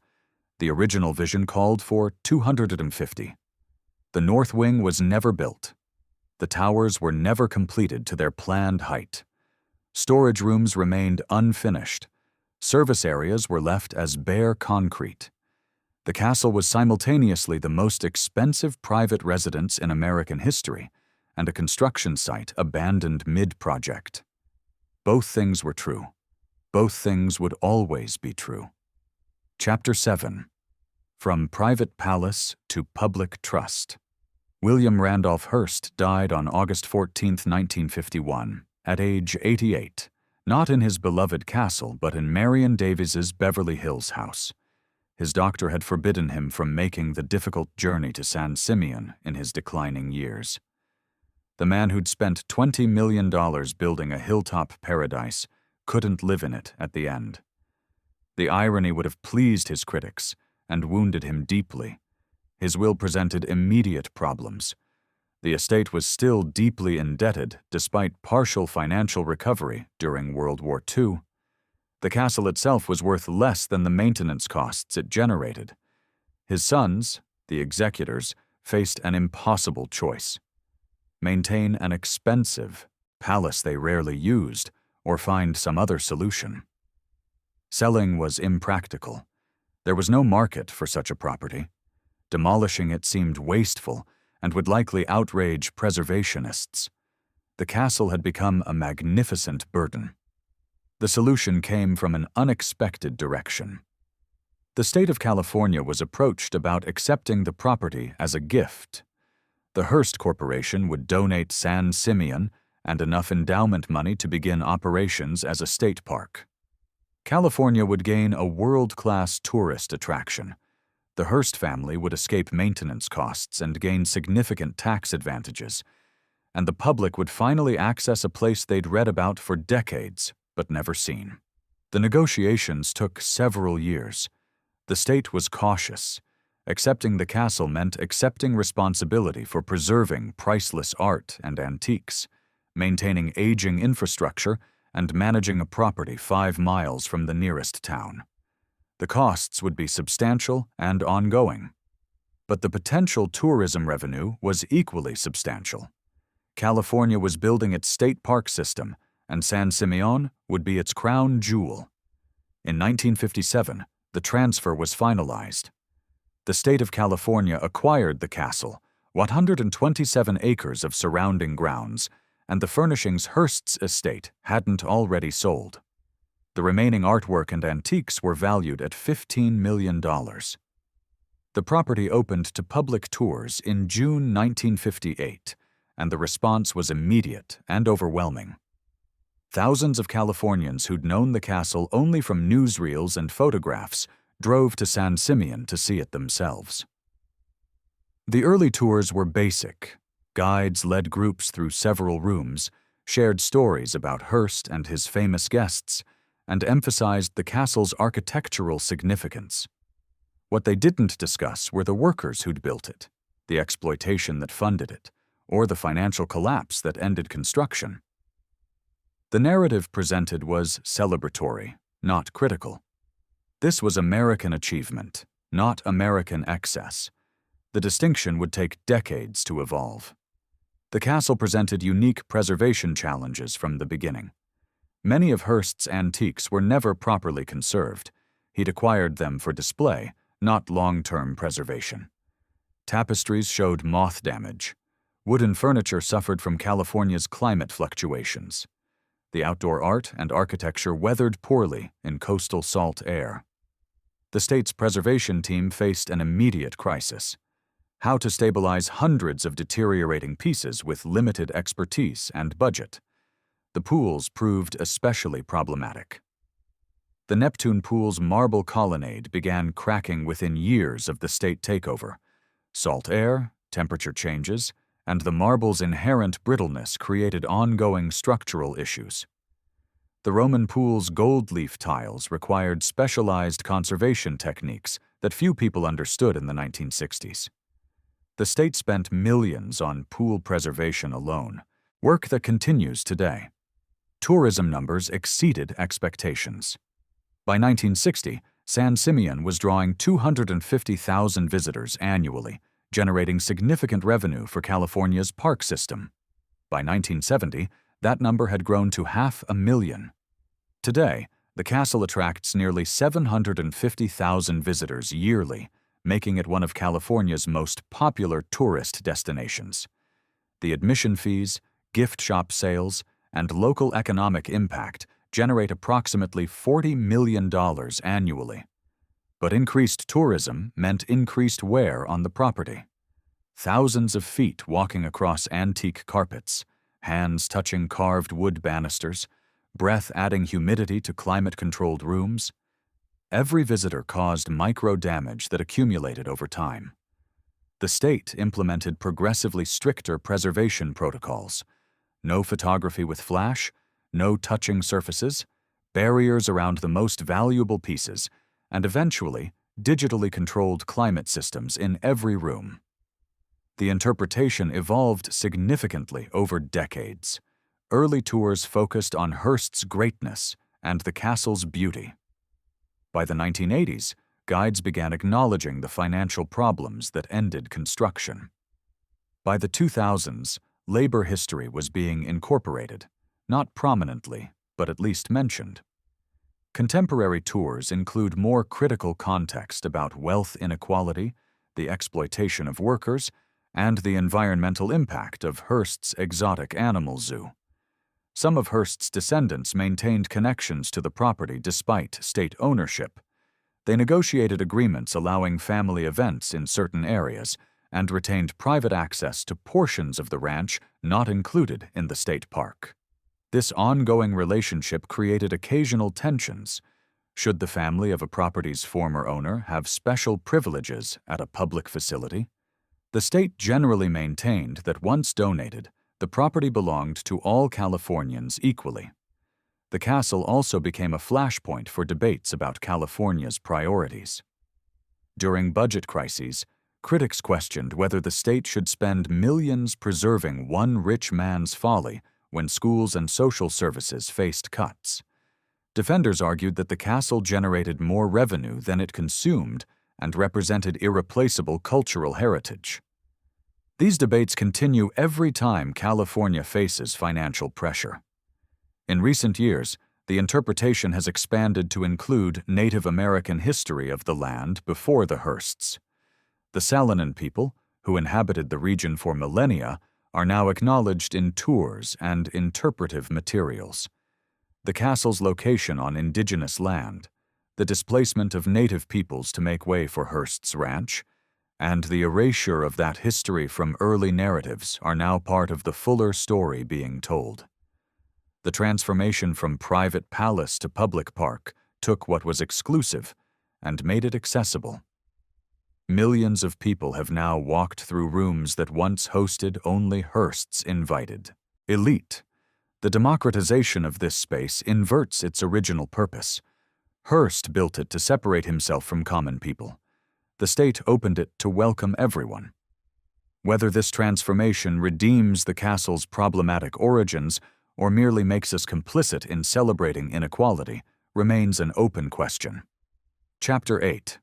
Speaker 1: The original vision called for 250. The north wing was never built. The towers were never completed to their planned height. Storage rooms remained unfinished. Service areas were left as bare concrete. The castle was simultaneously the most expensive private residence in American history and a construction site abandoned mid-project. Both things were true. Both things would always be true. Chapter 7. From Private Palace to Public Trust. William Randolph Hearst died on August 14, 1951, at age 88. Not in his beloved castle, but in Marion Davies's Beverly Hills house. His doctor had forbidden him from making the difficult journey to San Simeon in his declining years. The man who'd spent $20 million building a hilltop paradise couldn't live in it at the end. The irony would have pleased his critics and wounded him deeply. His will presented immediate problems. The estate was still deeply indebted despite partial financial recovery during World War II. The castle itself was worth less than the maintenance costs it generated. His sons, the executors, faced an impossible choice: maintain an expensive palace they rarely used, or find some other solution. Selling was impractical. There was no market for such a property. Demolishing it seemed wasteful and would likely outrage preservationists. The castle had become a magnificent burden. The solution came from an unexpected direction. The state of California was approached about accepting the property as a gift. The Hearst Corporation would donate San Simeon and enough endowment money to begin operations as a state park. California would gain a world-class tourist attraction. The Hearst family would escape maintenance costs and gain significant tax advantages, and the public would finally access a place they'd read about for decades but never seen. The negotiations took several years. The state was cautious. Accepting the castle meant accepting responsibility for preserving priceless art and antiques, maintaining aging infrastructure, and managing a property 5 miles from the nearest town. The costs would be substantial and ongoing. But the potential tourism revenue was equally substantial. California was building its state park system, and San Simeon would be its crown jewel. In 1957, the transfer was finalized. The state of California acquired the castle, 127 acres of surrounding grounds, and the furnishings Hearst's estate hadn't already sold. The remaining artwork and antiques were valued at $15 million. The property opened to public tours in June 1958, and the response was immediate and overwhelming. Thousands of Californians who'd known the castle only from newsreels and photographs drove to San Simeon to see it themselves. The early tours were basic. Guides led groups through several rooms, shared stories about Hearst and his famous guests, and emphasized the castle's architectural significance. What they didn't discuss were the workers who'd built it, the exploitation that funded it, or the financial collapse that ended construction. The narrative presented was celebratory, not critical. This was American achievement, not American excess. The distinction would take decades to evolve. The castle presented unique preservation challenges from the beginning. Many of Hearst's antiques were never properly conserved. He'd acquired them for display, not long-term preservation. Tapestries showed moth damage. Wooden furniture suffered from California's climate fluctuations. The outdoor art and architecture weathered poorly in coastal salt air. The state's preservation team faced an immediate crisis: how to stabilize hundreds of deteriorating pieces with limited expertise and budget. The pools proved especially problematic. The Neptune Pool's marble colonnade began cracking within years of the state takeover. Salt air, temperature changes, and the marble's inherent brittleness created ongoing structural issues. The Roman pool's gold leaf tiles required specialized conservation techniques that few people understood in the 1960s. The state spent millions on pool preservation alone, work that continues today. Tourism numbers exceeded expectations. By 1960, San Simeon was drawing 250,000 visitors annually, generating significant revenue for California's park system. By 1970, that number had grown to 500,000. Today, the castle attracts nearly 750,000 visitors yearly, making it one of California's most popular tourist destinations. The admission fees, gift shop sales, and local economic impact generate approximately $40 million annually. But increased tourism meant increased wear on the property. Thousands of feet walking across antique carpets, hands touching carved wood banisters, breath adding humidity to climate-controlled rooms. Every visitor caused micro-damage that accumulated over time. The state implemented progressively stricter preservation protocols. No photography with flash, no touching surfaces, barriers around the most valuable pieces, and eventually, digitally controlled climate systems in every room. The interpretation evolved significantly over decades. Early tours focused on Hearst's greatness and the castle's beauty. By the 1980s, guides began acknowledging the financial problems that ended construction. By the 2000s, labor history was being incorporated, not prominently, but at least mentioned. Contemporary tours include more critical context about wealth inequality, the exploitation of workers, and the environmental impact of Hearst's exotic animal zoo. Some of Hearst's descendants maintained connections to the property despite state ownership. They negotiated agreements allowing family events in certain areas and retained private access to portions of the ranch not included in the state park. This ongoing relationship created occasional tensions. Should the family of a property's former owner have special privileges at a public facility? The state generally maintained that once donated, the property belonged to all Californians equally. The castle also became a flashpoint for debates about California's priorities. During budget crises, critics questioned whether the state should spend millions preserving one rich man's folly when schools and social services faced cuts. Defenders argued that the castle generated more revenue than it consumed and represented irreplaceable cultural heritage. These debates continue every time California faces financial pressure. In recent years, the interpretation has expanded to include Native American history of the land before the Hearsts. The Salinan people, who inhabited the region for millennia, are now acknowledged in tours and interpretive materials. The castle's location on indigenous land, the displacement of native peoples to make way for Hearst's ranch, and the erasure of that history from early narratives are now part of the fuller story being told. The transformation from private palace to public park took what was exclusive and made it accessible. Millions of people have now walked through rooms that once hosted only Hearst's invited elite. The democratization of this space inverts its original purpose. Hearst built it to separate himself from common people. The state opened it to welcome everyone. Whether this transformation redeems the castle's problematic origins or merely makes us complicit in celebrating inequality remains an open question. Chapter 8.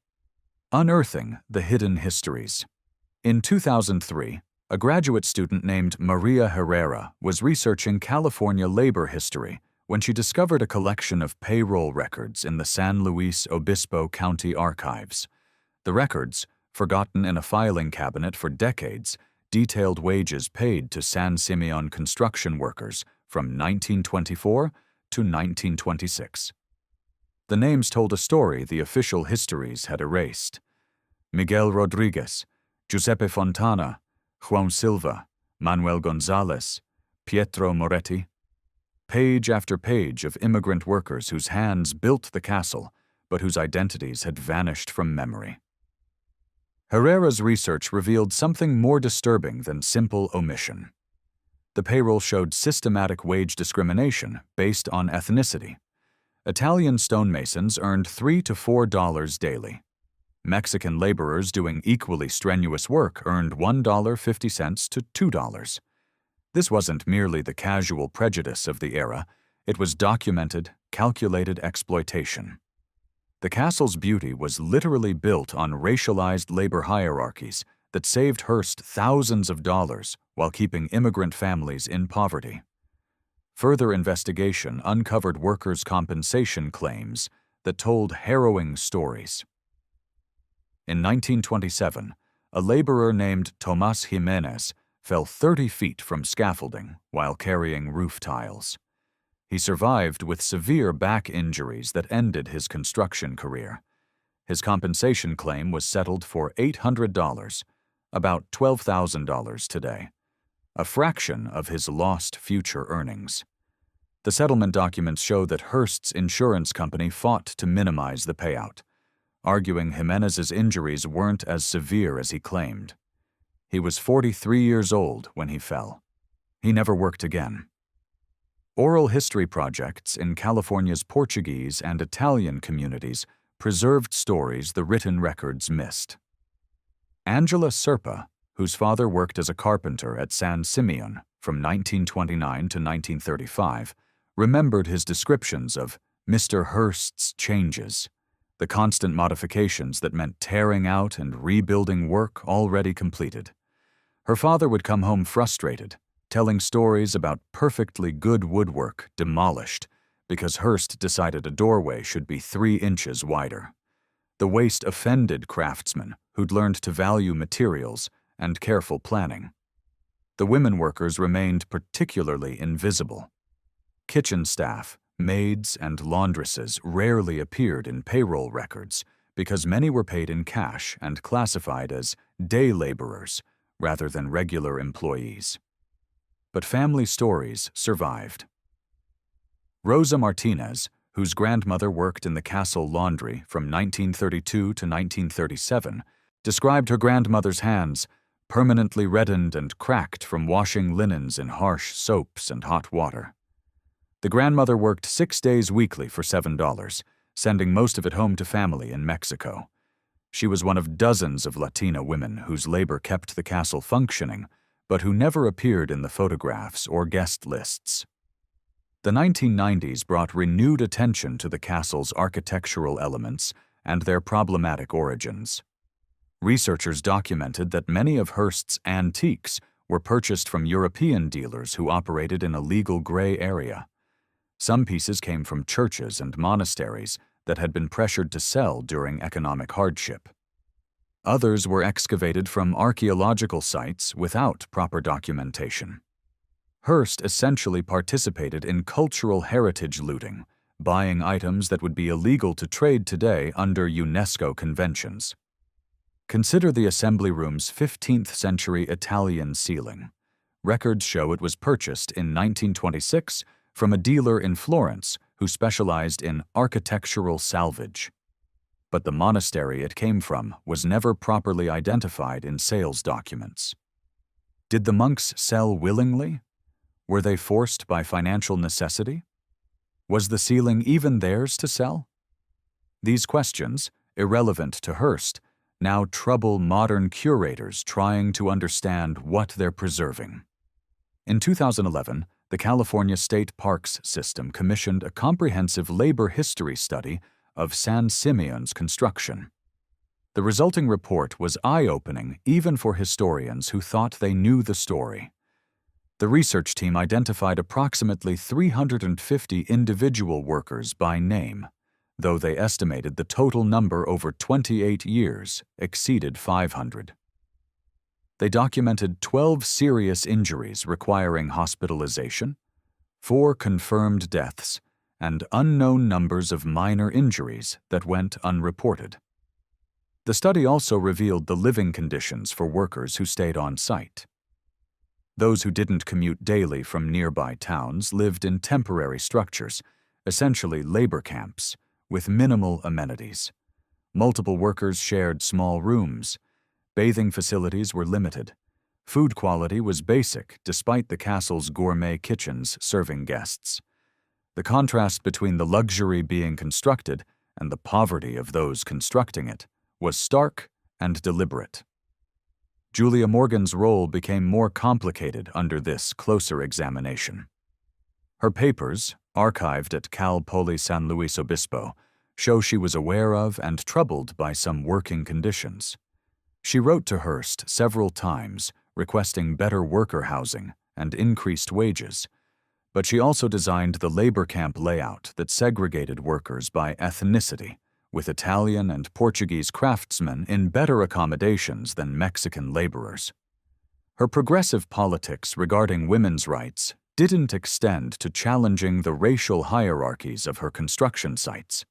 Speaker 1: Unearthing the Hidden Histories. In 2003, a graduate student named Maria Herrera was researching California labor history when she discovered a collection of payroll records in the San Luis Obispo County archives. The records, forgotten in a filing cabinet for decades, detailed wages paid to San Simeon construction workers from 1924 to 1926. The names told a story the official histories had erased. Miguel Rodriguez, Giuseppe Fontana, Juan Silva, Manuel Gonzalez, Pietro Moretti. Page after page of immigrant workers whose hands built the castle, but whose identities had vanished from memory. Herrera's research revealed something more disturbing than simple omission. The payroll showed systematic wage discrimination based on ethnicity. Italian stonemasons earned $3 to $4 daily. Mexican laborers doing equally strenuous work earned $1.50 to $2. This wasn't merely the casual prejudice of the era, it was documented, calculated exploitation. The castle's beauty was literally built on racialized labor hierarchies that saved Hearst thousands of dollars while keeping immigrant families in poverty. Further investigation uncovered workers' compensation claims that told harrowing stories. In 1927, a laborer named Tomas Jimenez fell 30 feet from scaffolding while carrying roof tiles. He survived with severe back injuries that ended his construction career. His compensation claim was settled for $800, about $12,000 today, a fraction of his lost future earnings. The settlement documents show that Hearst's insurance company fought to minimize the payout, arguing Jimenez's injuries weren't as severe as he claimed. He was 43 years old when he fell. He never worked again. Oral history projects in California's Portuguese and Italian communities preserved stories the written records missed. Angela Serpa, whose father worked as a carpenter at San Simeon from 1929 to 1935, remembered his descriptions of Mr. Hearst's changes, the constant modifications that meant tearing out and rebuilding work already completed. Her father would come home frustrated, telling stories about perfectly good woodwork demolished because Hearst decided a doorway should be 3 inches wider. The waste offended craftsmen who'd learned to value materials and careful planning. The women workers remained particularly invisible. Kitchen staff, maids, and laundresses rarely appeared in payroll records because many were paid in cash and classified as day laborers rather than regular employees. But family stories survived. Rosa Martinez, whose grandmother worked in the castle laundry from 1932 to 1937, described her grandmother's hands, permanently reddened and cracked from washing linens in harsh soaps and hot water. The grandmother worked 6 days weekly for $7, sending most of it home to family in Mexico. She was one of dozens of Latina women whose labor kept the castle functioning, but who never appeared in the photographs or guest lists. The 1990s brought renewed attention to the castle's architectural elements and their problematic origins. Researchers documented that many of Hearst's antiques were purchased from European dealers who operated in a legal gray area. Some pieces came from churches and monasteries that had been pressured to sell during economic hardship. Others were excavated from archaeological sites without proper documentation. Hearst essentially participated in cultural heritage looting, buying items that would be illegal to trade today under UNESCO conventions. Consider the assembly room's 15th-century Italian ceiling. Records show it was purchased in 1926 from a dealer in Florence who specialized in architectural salvage. But the monastery it came from was never properly identified in sales documents. Did the monks sell willingly? Were they forced by financial necessity? Was the ceiling even theirs to sell? These questions, irrelevant to Hearst, now trouble modern curators trying to understand what they're preserving. In 2011, the California State Parks System commissioned a comprehensive labor history study of San Simeon's construction. The resulting report was eye-opening even for historians who thought they knew the story. The research team identified approximately 350 individual workers by name, though they estimated the total number over 28 years exceeded 500. They documented 12 serious injuries requiring hospitalization, 4 confirmed deaths, and unknown numbers of minor injuries that went unreported. The study also revealed the living conditions for workers who stayed on site. Those who didn't commute daily from nearby towns lived in temporary structures, essentially labor camps, with minimal amenities. Multiple workers shared small rooms. Bathing facilities were limited. Food quality was basic despite the castle's gourmet kitchens serving guests. The contrast between the luxury being constructed and the poverty of those constructing it was stark and deliberate. Julia Morgan's role became more complicated under this closer examination. Her papers, archived at Cal Poly San Luis Obispo, show she was aware of and troubled by some working conditions. She wrote to Hearst several times requesting better worker housing and increased wages, but she also designed the labor camp layout that segregated workers by ethnicity, with Italian and Portuguese craftsmen in better accommodations than Mexican laborers. Her progressive politics regarding women's rights didn't extend to challenging the racial hierarchies of her construction sites.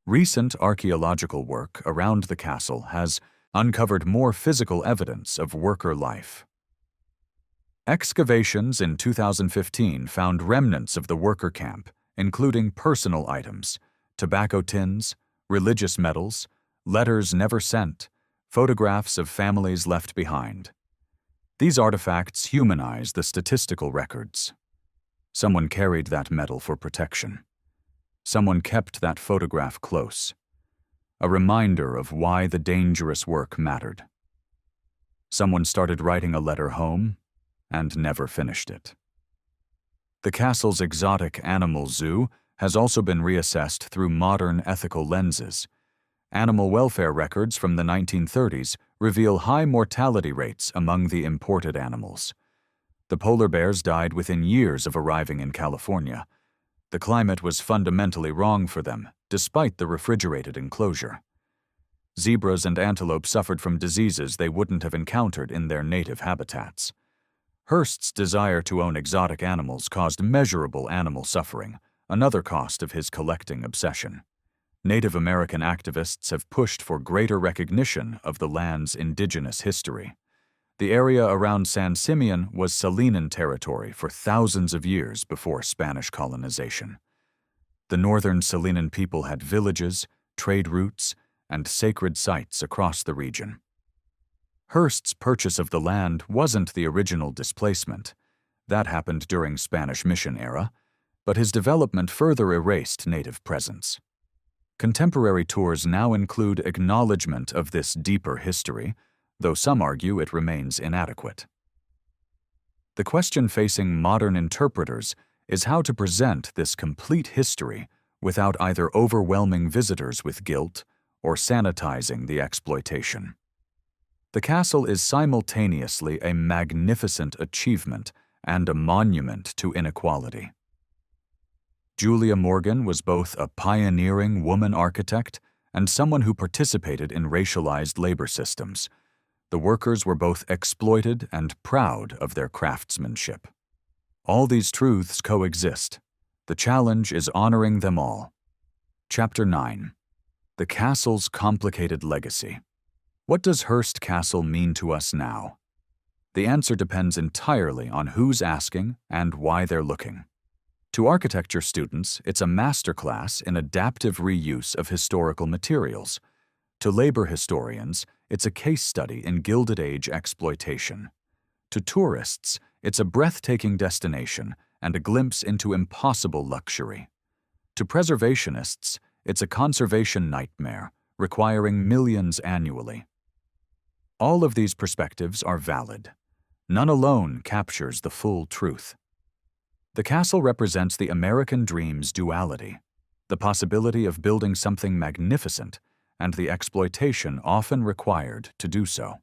Speaker 1: Recent archaeological work around the castle has uncovered more physical evidence of worker life. Excavations in 2015 found remnants of the worker camp, including personal items, tobacco tins, religious medals, letters never sent, photographs of families left behind. These artifacts humanize the statistical records. Someone carried that medal for protection. Someone kept that photograph close. A reminder of why the dangerous work mattered. Someone started writing a letter home and never finished it. The castle's exotic animal zoo has also been reassessed through modern ethical lenses. Animal welfare records from the 1930s reveal high mortality rates among the imported animals. The polar bears died within years of arriving in California. The climate was fundamentally wrong for them, despite the refrigerated enclosure. Zebras and antelope suffered from diseases they wouldn't have encountered in their native habitats. Hearst's desire to own exotic animals caused measurable animal suffering, another cost of his collecting obsession. Native American activists have pushed for greater recognition of the land's indigenous history. The area around San Simeon was Salinan territory for thousands of years before Spanish colonization. The northern Salinan people had villages, trade routes, and sacred sites across the region. Hearst's purchase of the land wasn't the original displacement. That happened during Spanish Mission era, but his development further erased native presence. Contemporary tours now include acknowledgement of this deeper history, though some argue it remains inadequate. The question facing modern interpreters is how to present this complete history without either overwhelming visitors with guilt or sanitizing the exploitation. The castle is simultaneously a magnificent achievement and a monument to inequality. Julia Morgan was both a pioneering woman architect and someone who participated in racialized labor systems. The workers were both exploited and proud of their craftsmanship. All these truths coexist. The challenge is honoring them all. Chapter 9. The Castle's Complicated Legacy. What does Hearst Castle mean to us now? The answer depends entirely on who's asking and why they're looking. To architecture students, it's a masterclass in adaptive reuse of historical materials. To labor historians, it's a case study in Gilded Age exploitation. To tourists, it's a breathtaking destination and a glimpse into impossible luxury. To preservationists, it's a conservation nightmare, requiring millions annually. All of these perspectives are valid. None alone captures the full truth. The castle represents the American dream's duality, the possibility of building something magnificent and the exploitation often required to do so.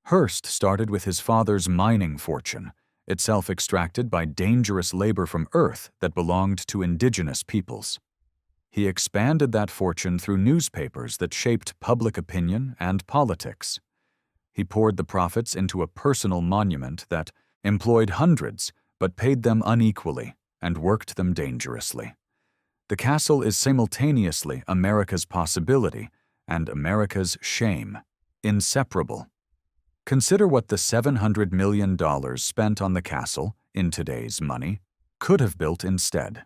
Speaker 1: Hearst started with his father's mining fortune, itself extracted by dangerous labor from earth that belonged to indigenous peoples. He expanded that fortune through newspapers that shaped public opinion and politics. He poured the profits into a personal monument that employed hundreds but paid them unequally and worked them dangerously. The castle is simultaneously America's possibility and America's shame, inseparable. Consider what the $700 million spent on the castle, in today's money, could have built instead.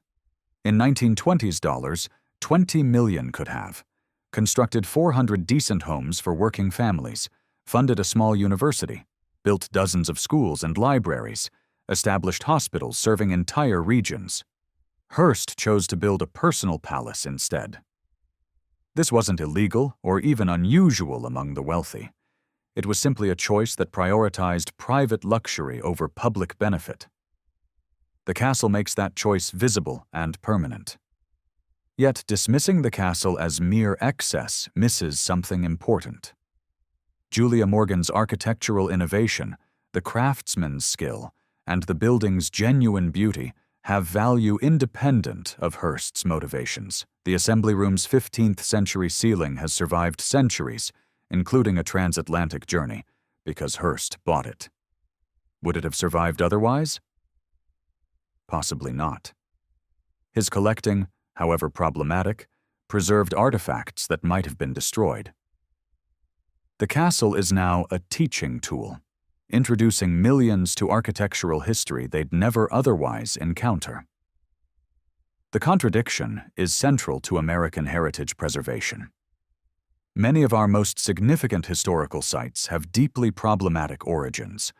Speaker 1: In 1920s dollars, $20 million could have. Constructed 400 decent homes for working families, funded a small university, built dozens of schools and libraries, established hospitals serving entire regions. Hearst chose to build a personal palace instead. This wasn't illegal or even unusual among the wealthy. It was simply a choice that prioritized private luxury over public benefit. The castle makes that choice visible and permanent. Yet dismissing the castle as mere excess misses something important. Julia Morgan's architectural innovation, the craftsman's skill, and the building's genuine beauty have value independent of Hearst's motivations. The assembly room's 15th-century ceiling has survived centuries, including a transatlantic journey, because Hearst bought it. Would it have survived otherwise? Possibly not. His collecting, however problematic, preserved artifacts that might have been destroyed. The castle is now a teaching tool, introducing millions to architectural history they'd never otherwise encounter. The contradiction is central to American heritage preservation. Many of our most significant historical sites have deeply problematic origins: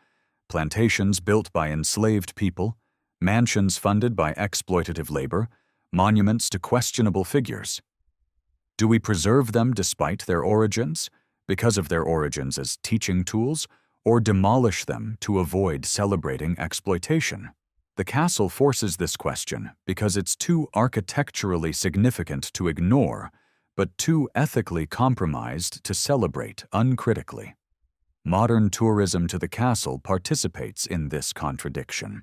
Speaker 1: plantations built by enslaved people, mansions funded by exploitative labor, monuments to questionable figures. Do we preserve them despite their origins, because of their origins as teaching tools, or demolish them to avoid celebrating exploitation? The castle forces this question because it's too architecturally significant to ignore, but too ethically compromised to celebrate uncritically. Modern tourism to the castle participates in this contradiction.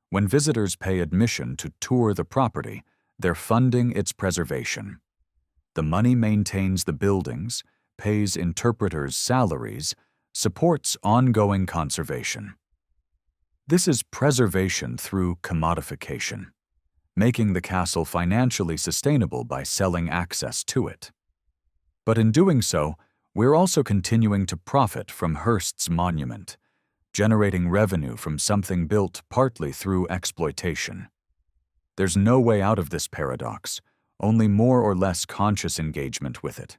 Speaker 1: When visitors pay admission to tour the property, they're funding its preservation. The money maintains the buildings, pays interpreters' salaries, supports ongoing conservation. This is preservation through commodification, making the castle financially sustainable by selling access to it. But in doing so, we're also continuing to profit from Hearst's monument, generating revenue from something built partly through exploitation. There's no way out of this paradox, only more or less conscious engagement with it.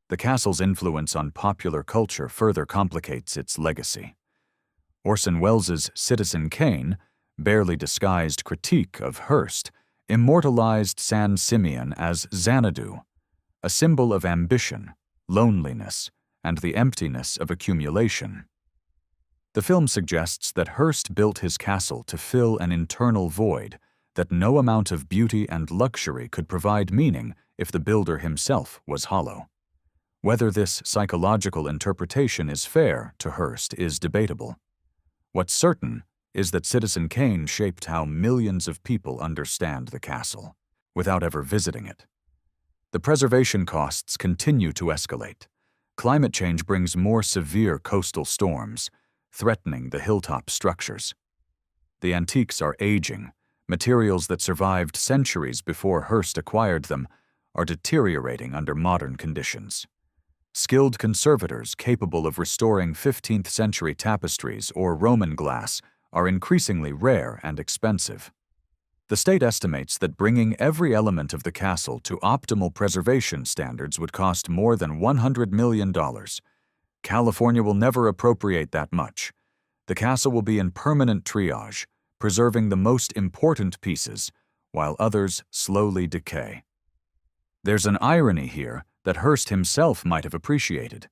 Speaker 1: The castle's influence on popular culture further complicates its legacy. Orson Welles' Citizen Kane, barely disguised critique of Hearst, immortalized San Simeon as Xanadu, a symbol of ambition, loneliness, and the emptiness of accumulation. The film suggests that Hearst built his castle to fill an internal void that no amount of beauty and luxury could provide meaning if the builder himself was hollow. Whether this psychological interpretation is fair to Hearst is debatable. What's certain is that Citizen Kane shaped how millions of people understand the castle, without ever visiting it. The preservation costs continue to escalate. Climate change brings more severe coastal storms, threatening the hilltop structures. The antiques are aging. Materials that survived centuries before Hearst acquired them are deteriorating under modern conditions. Skilled conservators capable of restoring 15th-century tapestries or Roman glass are increasingly rare and expensive. The state estimates that bringing every element of the castle to optimal preservation standards would cost more than $100 million. California will never appropriate that much. The castle will be in permanent triage, preserving the most important pieces, while others slowly decay. There's an irony here that Hearst himself might have appreciated.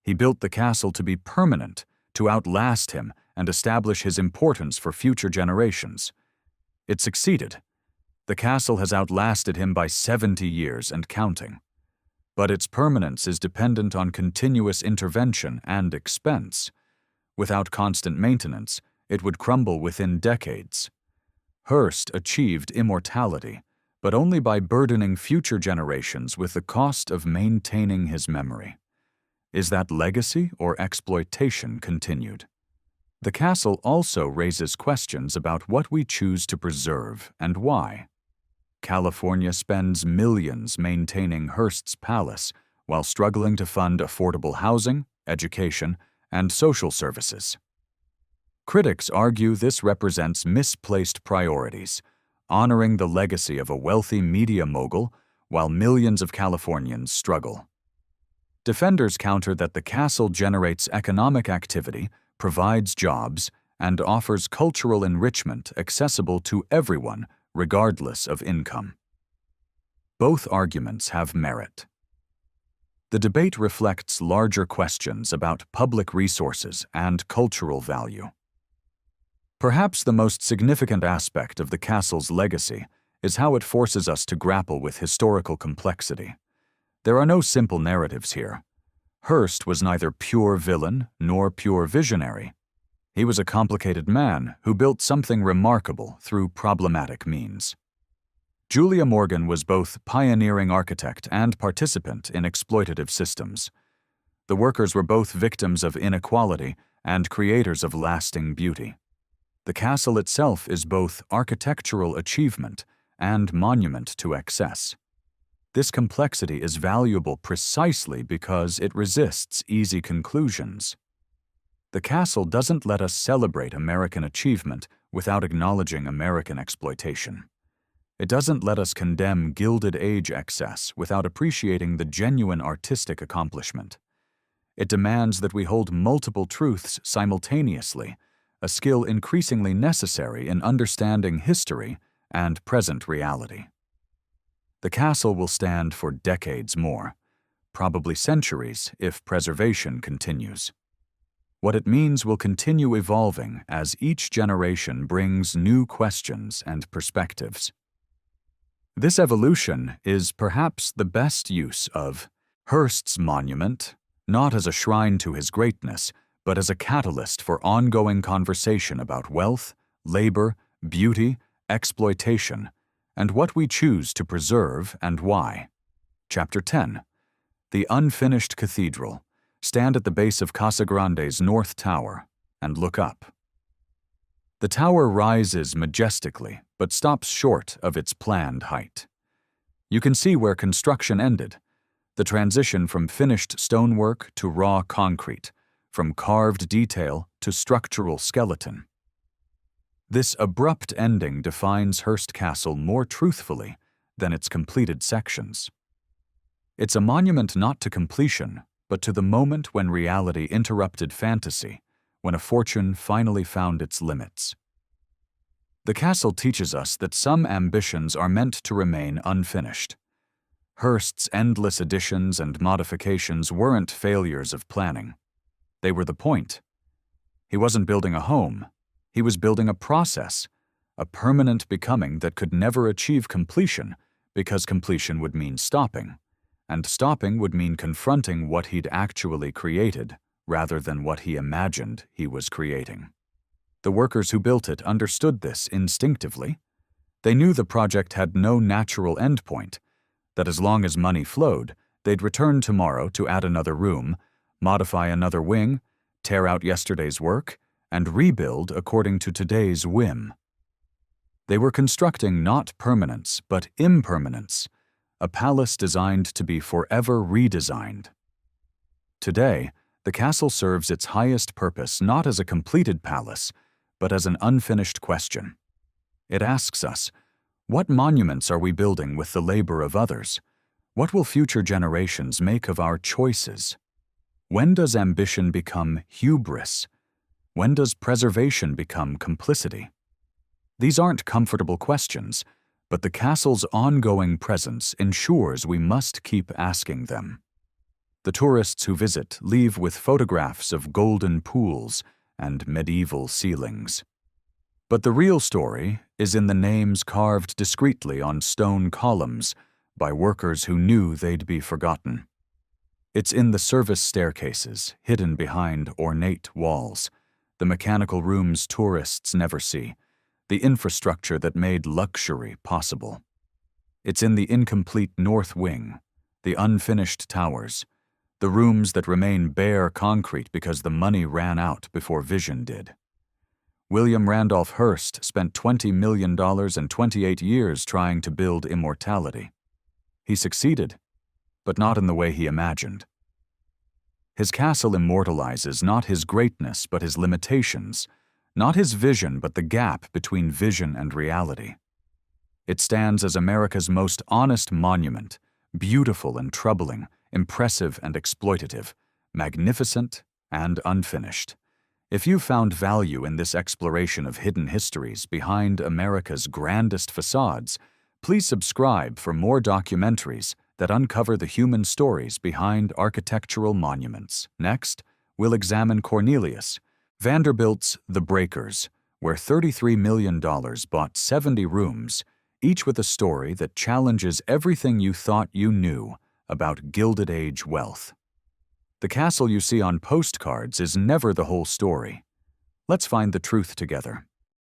Speaker 1: He built the castle to be permanent, to outlast him and establish his importance for future generations. It succeeded. The castle has outlasted him by 70 years and counting. But its permanence is dependent on continuous intervention and expense. Without constant maintenance, it would crumble within decades. Hearst achieved immortality, but only by burdening future generations with the cost of maintaining his memory. Is that legacy or exploitation continued? The castle also raises questions about what we choose to preserve and why. California spends millions maintaining Hearst's palace while struggling to fund affordable housing, education, and social services. Critics argue this represents misplaced priorities, honoring the legacy of a wealthy media mogul while millions of Californians struggle. Defenders counter that the castle generates economic activity, provides jobs, and offers cultural enrichment accessible to everyone, regardless of income. Both arguments have merit. The debate reflects larger questions about public resources and cultural value. Perhaps the most significant aspect of the castle's legacy is how it forces us to grapple with historical complexity. There are no simple narratives here. Hearst was neither pure villain nor pure visionary. He was a complicated man who built something remarkable through problematic means. Julia Morgan was both pioneering architect and participant in exploitative systems. The workers were both victims of inequality and creators of lasting beauty. The castle itself is both architectural achievement and monument to excess. This complexity is valuable precisely because it resists easy conclusions. The castle doesn't let us celebrate American achievement without acknowledging American exploitation. It doesn't let us condemn Gilded Age excess without appreciating the genuine artistic accomplishment. It demands that we hold multiple truths simultaneously, a skill increasingly necessary in understanding history and present reality. The castle will stand for decades more, probably centuries if preservation continues. What it means will continue evolving as each generation brings new questions and perspectives. This evolution is perhaps the best use of Hearst's monument, not as a shrine to his greatness, but as a catalyst for ongoing conversation about wealth, labor, beauty, exploitation, and what we choose to preserve and why. Chapter 10. The Unfinished Cathedral. Stand at the base of Casa Grande's North Tower and look up. The tower rises majestically, but stops short of its planned height. You can see where construction ended, the transition from finished stonework to raw concrete, from carved detail to structural skeleton. This abrupt ending defines Hearst Castle more truthfully than its completed sections. It's a monument not to completion, but to the moment when reality interrupted fantasy, when a fortune finally found its limits. The castle teaches us that some ambitions are meant to remain unfinished. Hearst's endless additions and modifications weren't failures of planning. They were the point. He wasn't building a home. He was building a process, a permanent becoming that could never achieve completion because completion would mean stopping, and stopping would mean confronting what he'd actually created rather than what he imagined he was creating. The workers who built it understood this instinctively. They knew the project had no natural endpoint, that as long as money flowed, they'd return tomorrow to add another room, modify another wing, tear out yesterday's work, and rebuild according to today's whim. They were constructing not permanence, but impermanence, a palace designed to be forever redesigned. Today, the castle serves its highest purpose not as a completed palace, but as an unfinished question. It asks us, what monuments are we building with the labor of others? What will future generations make of our choices? When does ambition become hubris? When does preservation become complicity? These aren't comfortable questions, but the castle's ongoing presence ensures we must keep asking them. The tourists who visit leave with photographs of golden pools and medieval ceilings. But the real story is in the names carved discreetly on stone columns by workers who knew they'd be forgotten. It's in the service staircases, hidden behind ornate walls, the mechanical rooms tourists never see, the infrastructure that made luxury possible. It's in the incomplete north wing, the unfinished towers, the rooms that remain bare concrete because the money ran out before vision did. William Randolph Hearst spent $20 million and 28 years trying to build immortality. He succeeded, but not in the way he imagined. His castle immortalizes not his greatness but his limitations, not his vision but the gap between vision and reality. It stands as America's most honest monument, beautiful and troubling, impressive and exploitative, magnificent and unfinished. If you found value in this exploration of hidden histories behind America's grandest facades, please subscribe for more documentaries that uncover the human stories behind architectural monuments. Next, we'll examine Cornelius, Vanderbilt's The Breakers, where $33 million bought 70 rooms, each with a story that challenges everything you thought you knew about Gilded Age wealth. The castle you see on postcards is never the whole story. Let's find the truth together.